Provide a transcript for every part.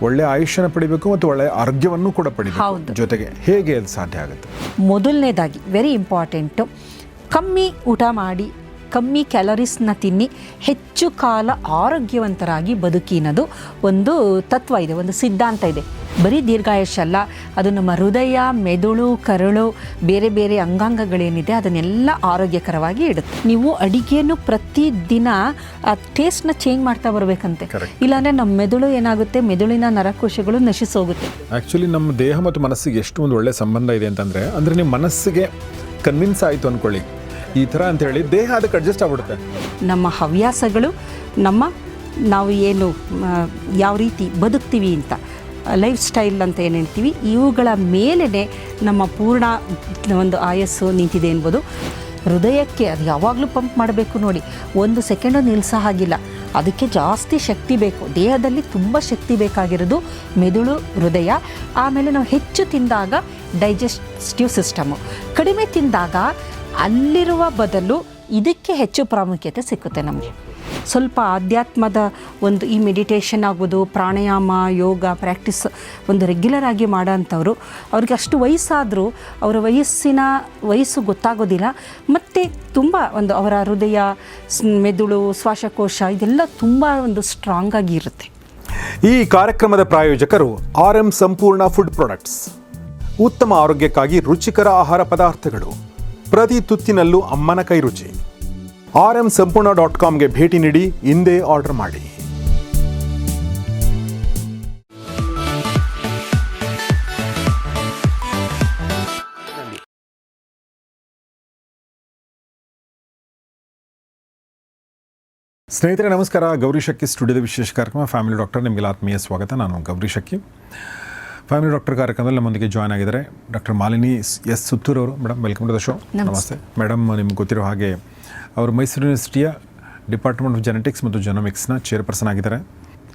ಒಳ್ಳೆ ಆಯುಷ್ಯನ ಪಡಿಬೇಕು ಮತ್ತು ಒಳ್ಳೆ ಆರೋಗ್ಯವನ್ನು ಕೂಡ ಪಡಿಬೇಕು. ಜೊತೆಗೆ ಹೇಗೆ ಅದು ಸಾಧ್ಯ ಆಗುತ್ತೆ? ಮೊದಲನೇದಾಗಿ ವೆರಿ ಇಂಪಾರ್ಟೆಂಟು, ಕಮ್ಮಿ ಊಟ ಮಾಡಿ ಕಮ್ಮಿ ಕ್ಯಾಲರೀಸ್ನ ತಿನ್ನಿ ಹೆಚ್ಚು ಕಾಲ ಆರೋಗ್ಯವಂತರಾಗಿ ಬದುಕಿನದು ಒಂದು ತತ್ವ ಇದೆ, ಒಂದು ಸಿದ್ಧಾಂತ ಇದೆ. ಬರೀ ದೀರ್ಘಾಯುಷ್ಯಲ್ಲ, ಅದು ನಮ್ಮ ಹೃದಯ, ಮೆದುಳು, ಕರುಳು, ಬೇರೆ ಬೇರೆ ಅಂಗಾಂಗಗಳೇನಿದೆ ಅದನ್ನೆಲ್ಲ ಆರೋಗ್ಯಕರವಾಗಿ ಇಡುತ್ತೆ. ನೀವು ಅಡಿಗೆಯನ್ನು ಪ್ರತಿದಿನ ಆ ಟೇಸ್ಟ್ನ ಚೇಂಜ್ ಮಾಡ್ತಾ ಬರಬೇಕಂತೆ, ಇಲ್ಲಾಂದರೆ ನಮ್ಮ ಮೆದುಳು ಏನಾಗುತ್ತೆ, ಮೆದುಳಿನ ನರಕೋಶಗಳು ನಶಿಸೋಗುತ್ತೆ. ಆ್ಯಕ್ಚುಲಿ ನಮ್ಮ ದೇಹ ಮತ್ತು ಮನಸ್ಸಿಗೆ ಎಷ್ಟು ಒಂದು ಒಳ್ಳೆ ಸಂಬಂಧ ಇದೆ ಅಂತಂದರೆ, ಅಂದರೆ ನಿಮ್ಮ ಮನಸ್ಸಿಗೆ ಕನ್ವಿನ್ಸ್ ಆಯಿತು ಅಂದ್ಕೊಳ್ಳಿ ಈ ಥರ ಅಂಥೇಳಿ, ದೇಹ ಅದಕ್ಕೆ ಅಡ್ಜಸ್ಟ್ ಆಗ್ಬಿಡುತ್ತೆ. ನಮ್ಮ ಹವ್ಯಾಸಗಳು, ನಾವು ಏನು ಯಾವ ರೀತಿ ಬದುಕ್ತೀವಿ ಅಂತ, ಲೈಫ್ ಸ್ಟೈಲ್ ಅಂತ ಏನು ಹೇಳ್ತೀವಿ, ಇವುಗಳ ಮೇಲೇ ನಮ್ಮ ಪೂರ್ಣ ಒಂದು ಆಯಸ್ಸು ನಿಂತಿದೆ ಎನ್ಬೋದು. ಹೃದಯಕ್ಕೆ ಅದು ಯಾವಾಗಲೂ ಪಂಪ್ ಮಾಡಬೇಕು ನೋಡಿ, 1 ಸೆಕೆಂಡು ನಿಲ್ಲಿಸೋ ಹಾಗಿಲ್ಲ, ಅದಕ್ಕೆ ಜಾಸ್ತಿ ಶಕ್ತಿ ಬೇಕು. ದೇಹದಲ್ಲಿ ತುಂಬ ಶಕ್ತಿ ಬೇಕಾಗಿರೋದು ಮೆದುಳು, ಹೃದಯ. ಆಮೇಲೆ ನಾವು ಹೆಚ್ಚು ತಿಂದಾಗ ಡೈಜೆಸ್ಟಿವ್ ಸಿಸ್ಟಮು, ಕಡಿಮೆ ತಿಂದಾಗ ಅಲ್ಲಿರುವ ಬದಲು ಇದಕ್ಕೆ ಹೆಚ್ಚು ಪ್ರಾಮುಖ್ಯತೆ ಸಿಕ್ಕುತ್ತೆ ನಮಗೆ. ಸ್ವಲ್ಪ ಆಧ್ಯಾತ್ಮದ ಒಂದು ಈ ಮೆಡಿಟೇಷನ್ ಆಗ್ಬೋದು, ಪ್ರಾಣಾಯಾಮ, ಯೋಗ ಪ್ರಾಕ್ಟೀಸ್ ಒಂದು ರೆಗ್ಯುಲರ್ ಆಗಿ ಮಾಡೋ ಅಂಥವ್ರು, ಅವ್ರಿಗೆ ಅಷ್ಟು ವಯಸ್ಸಾದರೂ ಅವರ ವಯಸ್ಸು ಗೊತ್ತಾಗೋದಿಲ್ಲ. ಮತ್ತು ತುಂಬ ಒಂದು ಅವರ ಹೃದಯ, ಮೆದುಳು, ಶ್ವಾಸಕೋಶ ಇದೆಲ್ಲ ತುಂಬ ಒಂದು ಸ್ಟ್ರಾಂಗ್ ಆಗಿ ಇರುತ್ತೆ. ಈ ಕಾರ್ಯಕ್ರಮದ ಪ್ರಾಯೋಜಕರು RM ಸಂಪೂರ್ಣ ಫುಡ್ ಪ್ರಾಡಕ್ಟ್ಸ್. ಉತ್ತಮ ಆರೋಗ್ಯಕ್ಕಾಗಿ ರುಚಿಕರ ಆಹಾರ ಪದಾರ್ಥಗಳು, ಪ್ರತಿ ತುತ್ತಿನಲ್ಲೂ ಅಮ್ಮನ ಕೈ ರುಚಿ. RM ಸಂಪೂರ್ಣ.comಗೆ ಭೇಟಿ ನೀಡಿ, ಇಂದೇ ಆರ್ಡರ್ ಮಾಡಿ. ಸ್ನೇಹಿತರೆ ನಮಸ್ಕಾರ. ಗೌರಿ ಶಕ್ಕಿ ಸ್ಟುಡಿಯೋದ ವಿಶೇಷ ಕಾರ್ಯಕ್ರಮ ಫ್ಯಾಮಿಲಿ ಡಾಕ್ಟರ್, ನಿಮಗೆಲ್ಲ ಆತ್ಮೀಯ ಸ್ವಾಗತ. ನಾನು ಗೌರಿ ಶಕ್ಕಿ. ಫ್ಯಾಮಿಲಿ ಡಾಕ್ಟರ್ ಕಾರ್ಯಕ್ರಮದಲ್ಲಿ ನಮ್ಮೊಂದಿಗೆ ಜಾಯ್ನ್ ಆಗಿದ್ದಾರೆ ಡಾಕ್ಟರ್ ಮಾಲಿನಿ ಎಸ್ ಸುತ್ತೂರ್ ಅವರು. Madam, welcome to the show. ನಮಸ್ತೆ ಮೇಡಮ್. ನಿಮ್ಗೆ ಗೊತ್ತಿರೋ ಹಾಗೆ ಅವರು ಮೈಸೂರು ಯೂನಿವರ್ಸಿಟಿಯ ಡಿಪಾರ್ಟ್ಮೆಂಟ್ ಆಫ್ ಜೆನೆಟಿಕ್ಸ್ ಮತ್ತು ಜೆನೋಮಿಕ್ಸ್ನ ಚೇರ್ಪರ್ಸನ್ ಆಗಿದ್ದಾರೆ.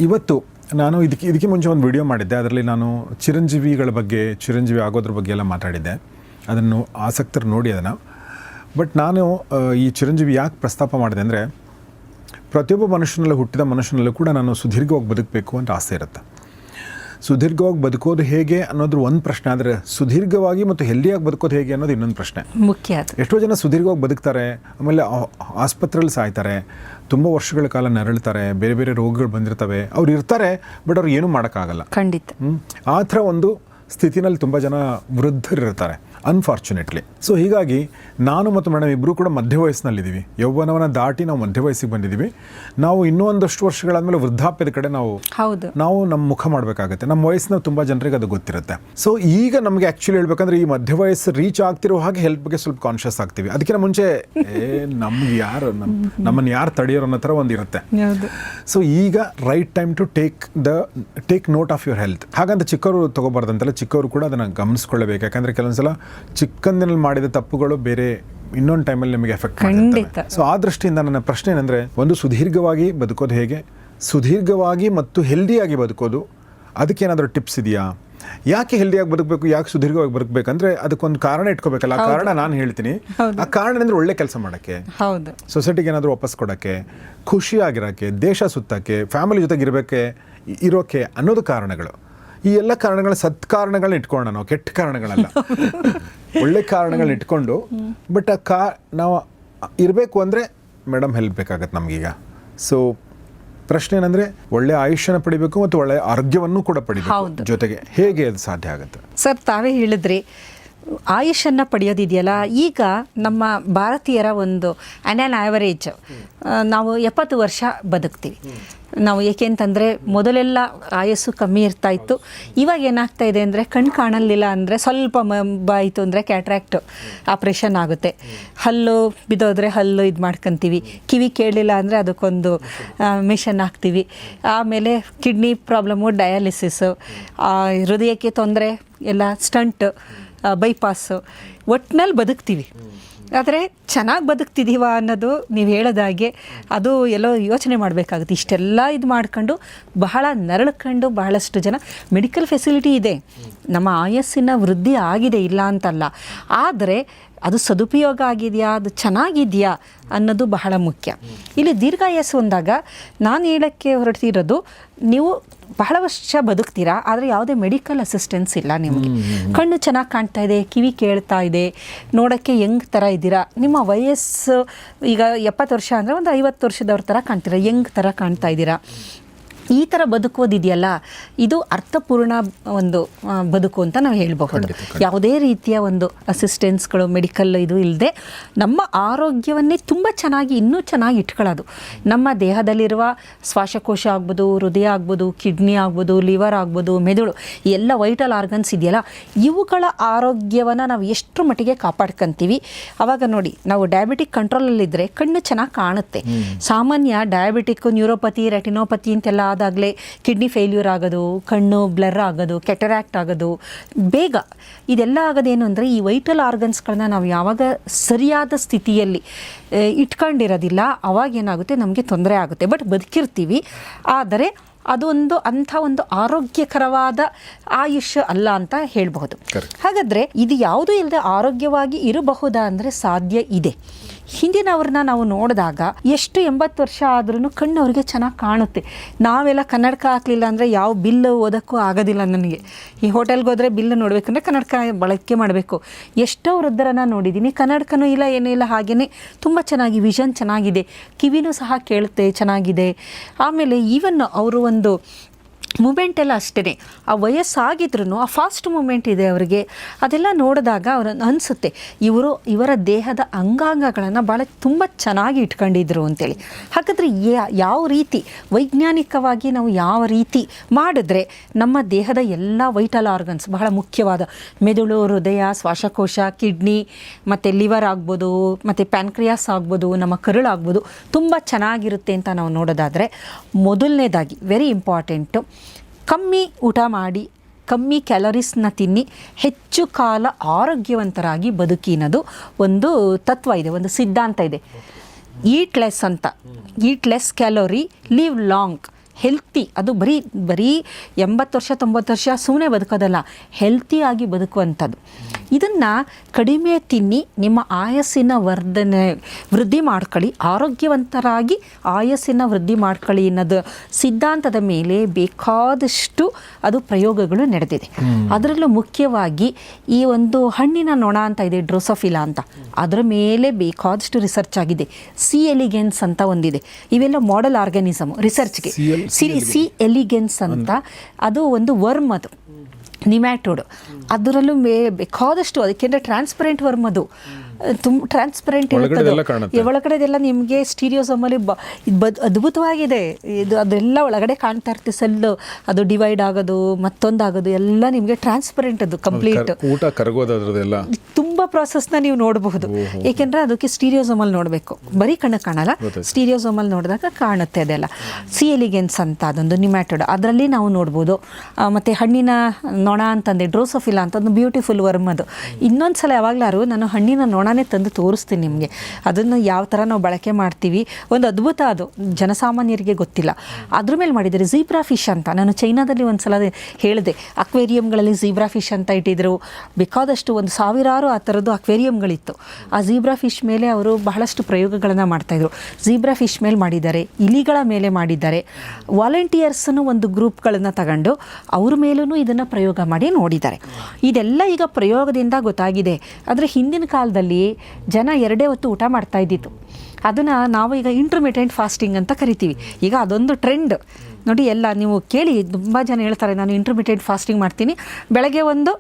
ಇವತ್ತು ನಾನು ಇದಕ್ಕೆ ಮುಂಚೆ ಒಂದು ವಿಡಿಯೋ ಮಾಡಿದ್ದೆ, ಅದರಲ್ಲಿ ನಾನು ಚಿರಂಜೀವಿ ಆಗೋದ್ರ ಬಗ್ಗೆ ಎಲ್ಲ ಮಾತಾಡಿದ್ದೆ. ಅದನ್ನು ಆಸಕ್ತರು ನೋಡಿ ಅದನ್ನು. ಬಟ್ ನಾನು ಈ ಚಿರಂಜೀವಿ ಯಾಕೆ ಪ್ರಸ್ತಾಪ ಮಾಡಿದೆ ಅಂದರೆ, ಪ್ರತಿಯೊಬ್ಬ ಮನುಷ್ಯನಲ್ಲೂ, ಹುಟ್ಟಿದ ಮನುಷ್ಯನಲ್ಲೂ ಕೂಡ ನಾನು ಸುದೀರ್ಘವಾಗಿ ಬದುಕಬೇಕು ಅಂತ ಆಸೆ ಇರುತ್ತೆ. ಸುದೀರ್ಘವಾಗಿ ಬದುಕೋದು ಹೇಗೆ ಅನ್ನೋದು ಒಂದು ಪ್ರಶ್ನೆ, ಆದರೆ ಸುದೀರ್ಘವಾಗಿ ಮತ್ತು ಹೆಲ್ದಿಯಾಗಿ ಬದುಕೋದು ಹೇಗೆ ಅನ್ನೋದು ಇನ್ನೊಂದು ಪ್ರಶ್ನೆ ಮುಖ್ಯ. ಎಷ್ಟೋ ಜನ ಸುದೀರ್ಘವಾಗಿ ಬದುಕ್ತಾರೆ, ಆಮೇಲೆ ಆಸ್ಪತ್ರೆಯಲ್ಲಿ ಸಾಯ್ತಾರೆ, ತುಂಬ ವರ್ಷಗಳ ಕಾಲ ನರಳ್ತಾರೆ, ಬೇರೆ ಬೇರೆ ರೋಗಗಳು ಬಂದಿರ್ತವೆ, ಅವ್ರು ಇರ್ತಾರೆ, ಬಟ್ ಅವ್ರು ಏನೂ ಮಾಡೋಕ್ಕಾಗಲ್ಲ. ಖಂಡಿತ ಆ ಥರ ಒಂದು ಸ್ಥಿತಿನಲ್ಲಿ ತುಂಬ ಜನ ವೃದ್ಧರಿರ್ತಾರೆ, ಅನ್ಫಾರ್ಚುನೇಟ್ಲಿ. ಸೊ ಹೀಗಾಗಿ ನಾನು ಮತ್ತು ಮೇಡಮ್ ಇಬ್ಬರು ಕೂಡ ಮಧ್ಯ ವಯಸ್ಸಿನಲ್ಲಿದ್ದೀವಿ. ಯೌವನವನ್ನು ದಾಟಿ ನಾವು ಮಧ್ಯ ವಯಸ್ಸಿಗೆ ಬಂದಿದ್ದೀವಿ. ನಾವು ಇನ್ನೂ ಒಂದಷ್ಟು ವರ್ಷಗಳಾದಮೇಲೆ ವೃದ್ಧಾಪ್ಯದ ಕಡೆ ನಾವು ನಮ್ಮ ಮುಖ ಮಾಡಬೇಕಾಗತ್ತೆ. ನಮ್ಮ ವಯಸ್ಸಿನ ತುಂಬ ಜನರಿಗೆ ಅದು ಗೊತ್ತಿರುತ್ತೆ. ಸೊ ಈಗ ನಮಗೆ ಆ್ಯಕ್ಚುಲಿ ಹೇಳ್ಬೇಕಂದ್ರೆ, ಈ ಮಧ್ಯ ವಯಸ್ಸು ರೀಚ್ ಆಗ್ತಿರೋ ಹಾಗೆ ಹೆಲ್ತ್ ಬಗ್ಗೆ ಸ್ವಲ್ಪ ಕಾನ್ಷಿಯಸ್ ಆಗ್ತೀವಿ. ಅದಕ್ಕಿಂತ ಮುಂಚೆ ನಮ್ಮನ್ನು ಯಾರು ತಡೆಯೋರು ಅನ್ನೋ ಥರ ಒಂದು ಇರುತ್ತೆ. ಸೊ ಈಗ right time to take note of your health. ಹಾಗಂತ ಚಿಕ್ಕವರು ತಗೋಬಾರ್ದಂತಲ್ಲ, ಚಿಕ್ಕವರು ಕೂಡ ಅದನ್ನು ಗಮನಿಸ್ಕೊಳ್ಳಬೇಕು. ಯಾಕಂದರೆ ಕೆಲವೊಂದ್ಸಲ ಚಿಕ್ಕಂದಿನಲ್ಲಿ ಮಾಡಿದ ತಪ್ಪುಗಳು ಬೇರೆ ಇನ್ನೊಂದು ಟೈಮಲ್ಲಿ ನಿಮಗೆ ಎಫೆಕ್ಟ್ ಮಾಡುತ್ತೆ. ಸೊ ಆ ದೃಷ್ಟಿಯಿಂದ ನನ್ನ ಪ್ರಶ್ನೆ ಏನಂದರೆ, ಒಂದು ಸುದೀರ್ಘವಾಗಿ ಬದುಕೋದು ಹೇಗೆ, ಸುದೀರ್ಘವಾಗಿ ಮತ್ತು ಹೆಲ್ದಿಯಾಗಿ ಬದುಕೋದು, ಅದಕ್ಕೇನಾದರೂ ಟಿಪ್ಸ್ ಇದೆಯಾ? ಯಾಕೆ ಹೆಲ್ದಿಯಾಗಿ ಬದುಕಬೇಕು, ಯಾಕೆ ಸುದೀರ್ಘವಾಗಿ ಬದುಕಬೇಕಂದ್ರೆ ಅದಕ್ಕೊಂದು ಕಾರಣ ಇಟ್ಕೋಬೇಕಲ್ಲ. ಆ ಕಾರಣ ನಾನು ಹೇಳ್ತೀನಿ. ಆ ಕಾರಣ ಅಂದರೆ ಒಳ್ಳೆ ಕೆಲಸ ಮಾಡೋಕ್ಕೆ, ಸೊಸೈಟಿಗೆ ಏನಾದರೂ ವಾಪಸ್ ಕೊಡೋಕ್ಕೆ, ಖುಷಿಯಾಗಿರೋಕ್ಕೆ, ದೇಶ ಸುತ್ತಕ್ಕೆ, ಫ್ಯಾಮಿಲಿ ಜೊತೆಗೆ ಇರೋಕ್ಕೆ ಅನ್ನೋದು ಕಾರಣಗಳು. ಈ ಎಲ್ಲ ಕಾರಣಗಳ ಸತ್ಕಾರಣಗಳನ್ನ ಇಟ್ಕೊಳ್ಳೋಣ ನಾವು, ಕೆಟ್ಟ ಕಾರಣಗಳಲ್ಲ, ಒಳ್ಳೆ ಕಾರಣಗಳನ್ನ ಇಟ್ಕೊಂಡು. ಬಟ್ ನಾವು ಇರಬೇಕು ಅಂದರೆ ಮೇಡಮ್ ಹೆಲ್ಪ್ ಬೇಕಾಗತ್ತೆ ನಮಗೀಗ. ಸೊ ಪ್ರಶ್ನೆ ಏನಂದರೆ, ಒಳ್ಳೆ ಆಯುಷ್ಯನ ಪಡಿಬೇಕು ಮತ್ತು ಒಳ್ಳೆ ಆರೋಗ್ಯವನ್ನು ಕೂಡ ಪಡಿಬೇಕು. ಜೊತೆಗೆ ಹೇಗೆ ಅದು ಸಾಧ್ಯ ಆಗುತ್ತೆ? ಸರ್, ತಾವೇ ಹೇಳಿದ್ರಿ ಆಯುಷನ್ನು ಪಡೆಯೋದಿದೆಯಲ್ಲ, ಈಗ ನಮ್ಮ ಭಾರತೀಯರ ಒಂದು ಆನ್ ಆ್ಯಾವರೇಜ್ ನಾವು 70 ವರ್ಷ ಬದುಕ್ತೀವಿ ನಾವು. ಏಕೆಂತಂದರೆ ಮೊದಲೆಲ್ಲ ಆಯಸ್ಸು ಕಮ್ಮಿ ಇರ್ತಾಯಿತ್ತು. ಇವಾಗ ಏನಾಗ್ತಾ ಇದೆ ಅಂದರೆ, ಕಣ್ಣು ಕಾಣಲಿಲ್ಲ ಅಂದರೆ ಸ್ವಲ್ಪ ಬಾಯಿತು ಅಂದರೆ ಕ್ಯಾಟ್ರಾಕ್ಟ್ ಆಪ್ರೇಷನ್ ಆಗುತ್ತೆ, ಹಲ್ಲು ಬಿದ್ದೋದ್ರೆ ಹಲ್ಲು ಇದು ಮಾಡ್ಕೊತೀವಿ, ಕಿವಿ ಕೇಳಲಿಲ್ಲ ಅಂದರೆ ಅದಕ್ಕೊಂದು ಮಿಷನ್ ಹಾಕ್ತೀವಿ, ಆಮೇಲೆ ಕಿಡ್ನಿ ಪ್ರಾಬ್ಲಮ್ಮು, ಡಯಾಲಿಸಿಸು, ಹೃದಯಕ್ಕೆ ತೊಂದರೆ ಎಲ್ಲ ಸ್ಟಂಟ್, ಬೈಪಾಸು, ಒಟ್ಟಿನಲ್ಲಿ ಬದುಕ್ತೀವಿ. ಆದರೆ ಚೆನ್ನಾಗಿ ಬದುಕ್ತಿದ್ದೀವ ಅನ್ನೋದು ನೀವು ಹೇಳೋದಾಗೆ ಅದು ಎಲ್ಲೋ ಯೋಚನೆ ಮಾಡಬೇಕಾಗುತ್ತೆ. ಇಷ್ಟೆಲ್ಲ ಇದು ಮಾಡ್ಕೊಂಡು ಬಹಳ ನರಳ್ಕೊಂಡು ಬಹಳಷ್ಟು ಜನ, ಮೆಡಿಕಲ್ ಫೆಸಿಲಿಟಿ ಇದೆ, ನಮ್ಮ ಆಯಸ್ಸಿನ ವೃದ್ಧಿ ಆಗಿದೆ ಇಲ್ಲ ಅಂತಲ್ಲ, ಆದರೆ ಅದು ಸದುಪಯೋಗ ಆಗಿದೆಯಾ, ಅದು ಚೆನ್ನಾಗಿದೆಯಾ ಅನ್ನೋದು ಬಹಳ ಮುಖ್ಯ. ಇಲ್ಲಿ ದೀರ್ಘಾಯಸ್ಸು ಅಂದಾಗ ನಾನು ಹೇಳೋಕ್ಕೆ ಹೊರಟಿರೋದು, ನೀವು ಬಹಳ ವರ್ಷ ಬದುಕ್ತೀರಾ, ಆದರೆ ಯಾವುದೇ ಮೆಡಿಕಲ್ ಅಸಿಸ್ಟೆನ್ಸ್ ಇಲ್ಲ ನಿಮಗೆ. ಕಣ್ಣು ಚೆನ್ನಾಗಿ ಕಾಣ್ತಾ ಇದೆ, ಕಿವಿ ಕೇಳ್ತಾ ಇದೆ, ನೋಡೋಕ್ಕೆ ಯಂಗ್ ಥರ ಇದ್ದೀರಾ. ನಿಮ್ಮ ವಯಸ್ಸು ಈಗ 70 ವರ್ಷ ಅಂದರೆ ಒಂದು 50 ವರ್ಷದವ್ರ ಥರ ಕಾಣ್ತೀರಾ, ಯಂಗ್ ಥರ ಕಾಣ್ತಾ ಇದ್ದೀರಾ. ಈ ಥರ ಬದುಕೋದಿದೆಯಲ್ಲ, ಇದು ಅರ್ಥಪೂರ್ಣ ಒಂದು ಬದುಕು ಅಂತ ನಾವು ಹೇಳಬಹುದು. ಯಾವುದೇ ರೀತಿಯ ಒಂದು ಅಸಿಸ್ಟೆನ್ಸ್ಗಳು, ಮೆಡಿಕಲ್ ಇದು ಇಲ್ಲದೆ ನಮ್ಮ ಆರೋಗ್ಯವನ್ನೇ ತುಂಬ ಚೆನ್ನಾಗಿ, ಇನ್ನೂ ಚೆನ್ನಾಗಿ ಇಟ್ಕೊಳ್ಳೋದು. ನಮ್ಮ ದೇಹದಲ್ಲಿರುವ ಶ್ವಾಸಕೋಶ ಆಗ್ಬೋದು, ಹೃದಯ ಆಗ್ಬೋದು, ಕಿಡ್ನಿ ಆಗ್ಬೋದು, ಲಿವರ್ ಆಗ್ಬೋದು, ಮೆದುಳು, ಎಲ್ಲ ವೈಟಲ್ ಆರ್ಗನ್ಸ್ ಇದೆಯಲ್ಲ, ಇವುಗಳ ಆರೋಗ್ಯವನ್ನು ನಾವು ಎಷ್ಟು ಮಟ್ಟಿಗೆ ಕಾಪಾಡ್ಕೊಂತೀವಿ. ಆವಾಗ ನೋಡಿ, ನಾವು ಡಯಾಬಿಟಿಕ್ ಕಂಟ್ರೋಲಲ್ಲಿದ್ದರೆ ಕಣ್ಣು ಚೆನ್ನಾಗಿ ಕಾಣುತ್ತೆ. ಸಾಮಾನ್ಯ ಡಯಾಬಿಟಿಕ್, ನ್ಯೂರೋಪತಿ, ರೆಟಿನೋಪತಿ ಅಂತೆಲ್ಲ ಆದಾಗಲೇ ಕಿಡ್ನಿ ಫೇಲ್ಯೂರ್ ಆಗೋದು, ಕಣ್ಣು ಬ್ಲರ್ ಆಗೋದು, ಕೆಟರಾಕ್ಟ್ ಆಗೋದು ಬೇಗ. ಇದೆಲ್ಲ ಆಗೋದೇನು ಅಂದರೆ ಈ ವೈಟಲ್ ಆರ್ಗನ್ಸ್ಗಳನ್ನ ನಾವು ಯಾವಾಗ ಸರಿಯಾದ ಸ್ಥಿತಿಯಲ್ಲಿ ಇಟ್ಕೊಂಡಿರೋದಿಲ್ಲ, ಅವಾಗೇನಾಗುತ್ತೆ, ನಮಗೆ ತೊಂದರೆ ಆಗುತ್ತೆ. ಬಟ್ ಬದುಕಿರ್ತೀವಿ, ಆದರೆ ಅದೊಂದು ಅಂಥ ಒಂದು ಆರೋಗ್ಯಕರವಾದ ಆಯುಷ್ಯ ಅಲ್ಲ ಅಂತ ಹೇಳಬಹುದು. ಹಾಗಾದರೆ ಇದು ಯಾವುದೂ ಇಲ್ಲದೆ ಆರೋಗ್ಯವಾಗಿ ಇರಬಹುದಾ ಅಂದರೆ ಸಾಧ್ಯ ಇದೆ. ಹಿಂದಿನವ್ರನ್ನ ನಾವು ನೋಡಿದಾಗ ಎಷ್ಟು 80 ವರ್ಷ ಆದ್ರೂ ಕಣ್ಣು ಅವ್ರಿಗೆ ಚೆನ್ನಾಗಿ ಕಾಣುತ್ತೆ. ನಾವೆಲ್ಲ ಕನ್ನಡಕ ಹಾಕಲಿಲ್ಲ ಅಂದರೆ ಯಾವ ಬಿಲ್ ಓದೋಕ್ಕೂ ಆಗೋದಿಲ್ಲ ನನಗೆ. ಈ ಹೋಟೆಲ್ಗೆ ಹೋದರೆ ಬಿಲ್ ನೋಡಬೇಕಂದ್ರೆ ಕನ್ನಡಕ ಬಳಕೆ ಮಾಡಬೇಕು. ಎಷ್ಟೋ ವೃದ್ಧರನ್ನು ನೋಡಿದ್ದೀನಿ, ಕನ್ನಡಕನೂ ಇಲ್ಲ, ಏನೂ ಇಲ್ಲ, ಹಾಗೆಯೇ ತುಂಬ ಚೆನ್ನಾಗಿ ವಿಷನ್ ಚೆನ್ನಾಗಿದೆ, ಕಿವಿನೂ ಸಹ ಕೇಳುತ್ತೆ ಚೆನ್ನಾಗಿದೆ. ಆಮೇಲೆ ಈವನ್ ಅವರು ಒಂದು ಮೂಮೆಂಟ್ ಎಲ್ಲ ಅಷ್ಟೇ, ಆ ವಯಸ್ಸಾಗಿದ್ರೂ ಆ ಫಾಸ್ಟ್ ಮೂಮೆಂಟ್ ಇದೆ ಅವರಿಗೆ. ಅದೆಲ್ಲ ನೋಡಿದಾಗ ಅವ್ರ ಅನಿಸುತ್ತೆ ಇವರ ದೇಹದ ಅಂಗಾಂಗಗಳನ್ನು ಭಾಳ ತುಂಬ ಚೆನ್ನಾಗಿ ಇಟ್ಕೊಂಡಿದ್ರು ಅಂತೇಳಿ. ಹಾಗಾದರೆ ಯಾವ ರೀತಿ ವೈಜ್ಞಾನಿಕವಾಗಿ ನಾವು ಯಾವ ರೀತಿ ಮಾಡಿದ್ರೆ ನಮ್ಮ ದೇಹದ ಎಲ್ಲ ವೈಟಲ್ ಆರ್ಗನ್ಸ್, ಬಹಳ ಮುಖ್ಯವಾದ ಮೆದುಳು, ಹೃದಯ, ಶ್ವಾಸಕೋಶ, ಕಿಡ್ನಿ ಮತ್ತು ಲಿವರ್ ಆಗ್ಬೋದು, ಮತ್ತು ಪ್ಯಾನ್ಕ್ರಿಯಾಸ್ ಆಗ್ಬೋದು, ನಮ್ಮ ಕರುಳಾಗ್ಬೋದು, ತುಂಬ ಚೆನ್ನಾಗಿರುತ್ತೆ ಅಂತ ನಾವು ನೋಡೋದಾದರೆ, ಮೊದಲನೇದಾಗಿ ವೆರಿ ಇಂಪಾರ್ಟೆಂಟು, ಕಮ್ಮಿ ಊಟ ಮಾಡಿ, ಕಮ್ಮಿ ಕ್ಯಾಲರೀಸ್ನ ತಿನ್ನಿ, ಹೆಚ್ಚು ಕಾಲ ಆರೋಗ್ಯವಂತರಾಗಿ ಬದುಕಿ ಅನ್ನೋದು ಒಂದು ತತ್ವ ಇದೆ, ಒಂದು ಸಿದ್ಧಾಂತ ಇದೆ. ಈಟ್ ಲೆಸ್ ಅಂತ, eat less calorie, live long, healthy. ಅದು ಬರೀ 80 ವರ್ಷ 90 ವರ್ಷ ಸುಮ್ಮನೆ ಬದುಕೋದಲ್ಲ, ಹೆಲ್ತಿಯಾಗಿ ಬದುಕುವಂಥದ್ದು. ಇದನ್ನು ಕಡಿಮೆ ತಿನ್ನಿ, ನಿಮ್ಮ ಆಯಸ್ಸಿನ ವೃದ್ಧಿ ಮಾಡ್ಕೊಳ್ಳಿ, ಆರೋಗ್ಯವಂತರಾಗಿ ಆಯಸ್ಸಿನ ವೃದ್ಧಿ ಮಾಡ್ಕೊಳ್ಳಿ ಅನ್ನೋದು ಸಿದ್ಧಾಂತದ ಮೇಲೆ ಬೇಕಾದಷ್ಟು ಅದು ಪ್ರಯೋಗಗಳು ನಡೆದಿದೆ. ಅದರಲ್ಲೂ ಮುಖ್ಯವಾಗಿ ಈ ಒಂದು ಹಣ್ಣಿನ ನೊಣ ಅಂತ ಇದೆ, ಡ್ರೋಸೋಫಿಲಾ ಅಂತ, ಅದರ ಮೇಲೆ ಬೇಕಾದಷ್ಟು ರಿಸರ್ಚ್ ಆಗಿದೆ. ಸಿ ಎಲಿಗೆನ್ಸ್ ಅಂತ ಒಂದಿದೆ. ಇವೆಲ್ಲ ಮಾಡೆಲ್ ಆರ್ಗಾನಿಸಮ್ ರಿಸರ್ಚ್ಗೆ. ಸಿ ಎಲಿಗೆನ್ಸ್ ಅಂತ, ಅದು ಒಂದು ವರ್ಮ್, ಅದು ನಿಮ್ಯಾಟೋಡ್. ಅದರಲ್ಲೂ ಬೇಕಾದಷ್ಟು, ಅದಕ್ಕೆಂದ್ರೆ ಟ್ರಾನ್ಸ್ಪರೆಂಟ್ ವರ್ಮ್, ಅದು ತುಂಬ ಟ್ರಾನ್ಸ್ಪರೆಂಟ್ ಇರ್ತದೆ. ಒಳಗಡೆದೆಲ್ಲ ನಿಮಗೆ ಸ್ಟೀರಿಯೋಸೋಮಲ್ಲಿ ಅದ್ಭುತವಾಗಿದೆ. ಇದು ಅದೆಲ್ಲ ಒಳಗಡೆ ಕಾಣ್ತಾ ಇರ್ತೀವಿ. ಸೆಲ್ಲು ಅದು ಡಿವೈಡ್ ಆಗೋದು, ಮತ್ತೊಂದಾಗೋದು ಎಲ್ಲ ನಿಮಗೆ ಟ್ರಾನ್ಸ್ಪರೆಂಟ್, ಅದು ಕಂಪ್ಲೀಟ್. ಊಟ ಕರಗೋದೆಲ್ಲ ತುಂಬ ಪ್ರಾಸೆಸ್ನ ನೀವು ನೋಡಬಹುದು. ಏಕೆಂದರೆ ಅದಕ್ಕೆ ಸ್ಟೀರಿಯೋಸೋಮಲ್ಲಿ ನೋಡಬೇಕು, ಬರೀ ಕಣ್ಣು ಕಾಣಲ್ಲ, ಸ್ಟೀರಿಯೋಸೋಮಲ್ಲಿ ನೋಡಿದಾಗ ಕಾಣುತ್ತೆ ಅದೆಲ್ಲ. ಸಿ ಎಲಿಗೆನ್ಸ್ ಅಂತ ಅದೊಂದು ನಿಮ್ಯಾಟೋಡ್, ಅದರಲ್ಲಿ ನಾವು ನೋಡ್ಬೋದು. ಮತ್ತು ಹಣ್ಣಿನ ನೊಣ ಅಂತಂದೆ, ಡ್ರೋಸೋಫಿಲಾ ಅಂತ, ಒಂದು ಬ್ಯೂಟಿಫುಲ್ ವರ್ಮ್. ಅದು ಇನ್ನೊಂದು ಸಲ ಯಾವಾಗಲಾರು ನಾನು ಹಣ್ಣಿನ ನೊಣನೇ ತಂದು ತೋರಿಸ್ತೀನಿ ನಿಮಗೆ. ಅದನ್ನು ಯಾವ ಥರ ನಾವು ಬಳಕೆ ಮಾಡ್ತೀವಿ, ಒಂದು ಅದ್ಭುತ. ಅದು ಜನಸಾಮಾನ್ಯರಿಗೆ ಗೊತ್ತಿಲ್ಲ. ಅದ್ರ ಮೇಲೆ ಮಾಡಿದ್ದಾರೆ. ಝೀಬ್ರಾ ಫಿಶ್ ಅಂತ, ನಾನು ಚೈನಾದಲ್ಲಿ ಒಂದು ಸಲ ಹೇಳಿದೆ, ಅಕ್ವೇರಿಯಂಗಳಲ್ಲಿ ಝೀಬ್ರಾ ಫಿಶ್ ಅಂತ ಇಟ್ಟಿದ್ರು. ಬೇಕಾದಷ್ಟು ಒಂದು 1000 ಆ ಥರದ್ದು ಅಕ್ವೇರಿಯಂಗಳಿತ್ತು. ಆ ಝೀಬ್ರಾ ಫಿಶ್ ಮೇಲೆ ಅವರು ಬಹಳಷ್ಟು ಪ್ರಯೋಗಗಳನ್ನು ಮಾಡ್ತಾಯಿದ್ರು. ಝೀಬ್ರಾ ಫಿಶ್ ಮೇಲೆ ಮಾಡಿದ್ದಾರೆ, ಇಲಿಗಳ ಮೇಲೆ ಮಾಡಿದ್ದಾರೆ. ವಾಲಂಟಿಯರ್ಸನ್ನು ಒಂದು ಗ್ರೂಪ್ಗಳನ್ನು ತಗೊಂಡು ಅವ್ರ ಮೇಲೂ ಇದನ್ನು ಪ್ರಯೋಗ ಮಾಡಿ ನೋಡಿದ್ದಾರೆ. ಇದೆಲ್ಲ ಈಗ ಪ್ರಯೋಗದಿಂದ ಗೊತ್ತಾಗಿದೆ. ಆದರೆ ಹಿಂದಿನ ಕಾಲದಲ್ಲಿ ಜನ 2 ಹೊತ್ತು ಊಟ ಮಾಡ್ತಾ ಇದ್ದಿತ್ತು. ಅದನ್ನು ನಾವು ಈಗ ಇಂಟರ್ಮಿಟೆಂಟ್ ಫಾಸ್ಟಿಂಗ್ ಅಂತ ಕರಿತೀವಿ. ಈಗ ಅದೊಂದು ಟ್ರೆಂಡ್ ನೋಡಿ. ಎಲ್ಲ ನೀವು ಕೇಳಿ, ತುಂಬ ಜನ ಹೇಳ್ತಾರೆ, ನಾನು ಇಂಟರ್ಮಿಟೆಂಟ್ ಫಾಸ್ಟಿಂಗ್ ಮಾಡ್ತೀನಿ, ಬೆಳಗ್ಗೆ ಒಂದು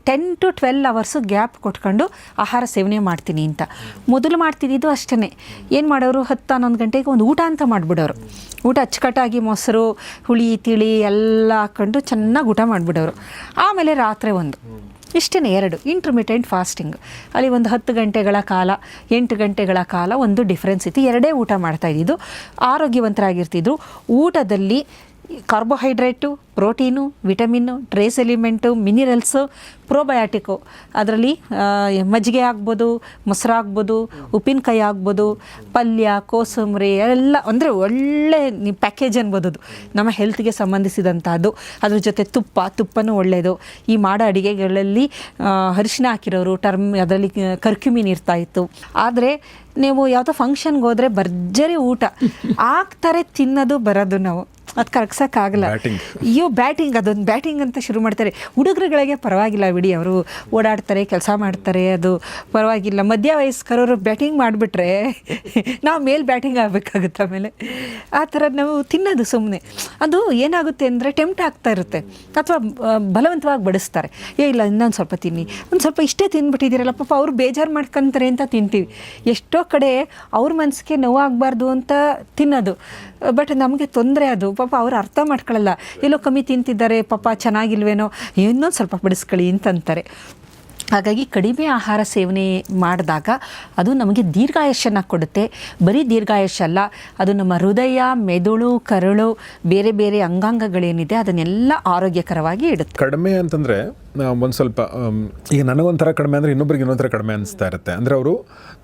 10 to 12 ಅವರ್ಸ್ ಗ್ಯಾಪ್ ಕೊಟ್ಕೊಂಡು ಆಹಾರ ಸೇವನೆ ಮಾಡ್ತೀನಿ ಅಂತ. ಮೊದಲು ಮಾಡ್ತಿದ್ದು ಅಷ್ಟೇ. ಏನು ಮಾಡೋರು, 10-11 ಗಂಟೆಗೆ ಒಂದು ಊಟ ಅಂತ ಮಾಡಿಬಿಡೋರು. ಊಟ ಅಚ್ಚುಕಟ್ಟಾಗಿ ಮೊಸರು, ಹುಳಿ, ತಿಳಿ ಎಲ್ಲ ಹಾಕ್ಕೊಂಡು ಚೆನ್ನಾಗಿ ಊಟ ಮಾಡಿಬಿಡೋರು. ಆಮೇಲೆ ರಾತ್ರಿ ಇಷ್ಟೇ 2 ಇಂಟರ್ಮಿಟೆಂಟ್ ಫಾಸ್ಟಿಂಗ್. ಅಲ್ಲಿ ಒಂದು 10 ಗಂಟೆಗಳ ಕಾಲ, 8 ಗಂಟೆಗಳ ಕಾಲ ಒಂದು ಡಿಫ್ರೆನ್ಸ್ ಇತ್ತು. 2 ಊಟ ಮಾಡ್ತಾಯಿದ್ದು, ಆರೋಗ್ಯವಂತರಾಗಿರ್ತಿದ್ರು. ಊಟದಲ್ಲಿ carbohydrate, protein, vitamin, trace element, minerals, probiotic. ಅದರಲ್ಲಿ ಮಜ್ಜಿಗೆ ಆಗ್ಬೋದು, ಮೊಸರು ಆಗ್ಬೋದು, ಉಪ್ಪಿನಕಾಯಿ ಆಗ್ಬೋದು, ಪಲ್ಯ, ಕೋಸಂಬರಿ ಎಲ್ಲ ಅಂದರೆ ಒಳ್ಳೆ ಪ್ಯಾಕೇಜ್ ಅನ್ಬೋದು. ಅದು ನಮ್ಮ ಹೆಲ್ತ್ಗೆ ಸಂಬಂಧಿಸಿದಂಥದ್ದು. ಅದ್ರ ಜೊತೆ ತುಪ್ಪನೂ ಒಳ್ಳೆಯದು. ಈ ಮಾಡೋ ಅಡುಗೆಗಳಲ್ಲಿ ಅರಿಶಿನ ಹಾಕಿರೋರು, ಅದರಲ್ಲಿ ಕರ್ಕ್ಯುಮಿನ್ ಇರ್ತಾಯಿತ್ತು. ಆದರೆ ನೀವು ಯಾವುದೋ ಫಂಕ್ಷನ್ಗೆ ಹೋದರೆ ಭರ್ಜರಿ ಊಟ ಆಗ್ತಾರೆ, ತಿನ್ನೋದು ಬರೋದು ನಾವು ಅದು ಕರಗ್ಸೋಕ್ಕಾಗಲ್ಲ. ಅಯ್ಯೋ ಬ್ಯಾಟಿಂಗ್, ಅದೊಂದು ಬ್ಯಾಟಿಂಗ್ ಅಂತ ಶುರು ಮಾಡ್ತಾರೆ. ಹುಡುಗರುಗಳಿಗೆ ಪರವಾಗಿಲ್ಲ ಬಿಡಿ, ಅವರು ಓಡಾಡ್ತಾರೆ, ಕೆಲಸ ಮಾಡ್ತಾರೆ, ಅದು ಪರವಾಗಿಲ್ಲ. ಮಧ್ಯ ವಯಸ್ಕರವರು ಬ್ಯಾಟಿಂಗ್ ಮಾಡಿಬಿಟ್ರೆ ನಾವು ಮೇಲೆ ಬ್ಯಾಟಿಂಗ್ ಆಗಬೇಕಾಗುತ್ತೆ. ಆಮೇಲೆ ಆ ಥರ ನಾವು ತಿನ್ನೋದು ಸುಮ್ಮನೆ. ಅದು ಏನಾಗುತ್ತೆ ಅಂದರೆ ಟೆಂಪ್ಟ್ ಆಗ್ತಾ ಇರುತ್ತೆ, ಅಥವಾ ಬಲವಂತವಾಗಿ ಬಡಿಸ್ತಾರೆ. ಇಲ್ಲ ಇನ್ನೊಂದು ಸ್ವಲ್ಪ ತಿನ್ನಿ, ಒಂದು ಸ್ವಲ್ಪ ಇಷ್ಟೇ ತಿಂದ್ಬಿಟ್ಟಿದ್ದೀರಲ್ಲ ಪಾಪ, ಅವ್ರು ಬೇಜಾರು ಮಾಡ್ಕೊತಾರೆ ಅಂತ ತಿಂತೀವಿ. ಎಷ್ಟೋ ಕಡೆ ಅವ್ರ ಮನಸ್ಸಿಗೆ ನೋವಾಗಬಾರ್ದು ಅಂತ ತಿನ್ನೋದು, ಬಟ್ ನಮಗೆ ತೊಂದರೆ ಅದು. ಪಾಪ ಅವ್ರು ಅರ್ಥ ಮಾಡ್ಕೊಳ್ಳಲ್ಲ, ಎಲ್ಲೋ ಕಮ್ಮಿ ತಿಂತಿದ್ದಾರೆ ಪಾಪ, ಚೆನ್ನಾಗಿಲ್ವೇನೋ, ಇನ್ನೊಂದು ಸ್ವಲ್ಪ ಬಡಿಸ್ಕೊಳ್ಳಿ ಅಂತಂತಾರೆ. ಹಾಗಾಗಿ ಕಡಿಮೆ ಆಹಾರ ಸೇವನೆ ಮಾಡಿದಾಗ ಅದು ನಮಗೆ ದೀರ್ಘಾಯುಷ್ಯನ ಕೊಡುತ್ತೆ. ಬರೀ ದೀರ್ಘಾಯುಷ್ಯ, ಅದು ನಮ್ಮ ಹೃದಯ, ಮೆದುಳು, ಕರುಳು, ಬೇರೆ ಬೇರೆ ಅಂಗಾಂಗಗಳೇನಿದೆ ಅದನ್ನೆಲ್ಲ ಆರೋಗ್ಯಕರವಾಗಿ ಇಡುತ್ತೆ. ಕಡಿಮೆ ಅಂತಂದರೆ ಒಂದು ಸ್ವಲ್ಪ ಈಗ ನನಗೊಂಥರ ಕಡಿಮೆ ಅಂದರೆ ಇನ್ನೊಬ್ರಿಗೆ ಇನ್ನೊಂಥರ ಕಡಿಮೆ ಅನಿಸ್ತಾ ಇರುತ್ತೆ. ಅಂದರೆ ಅವರು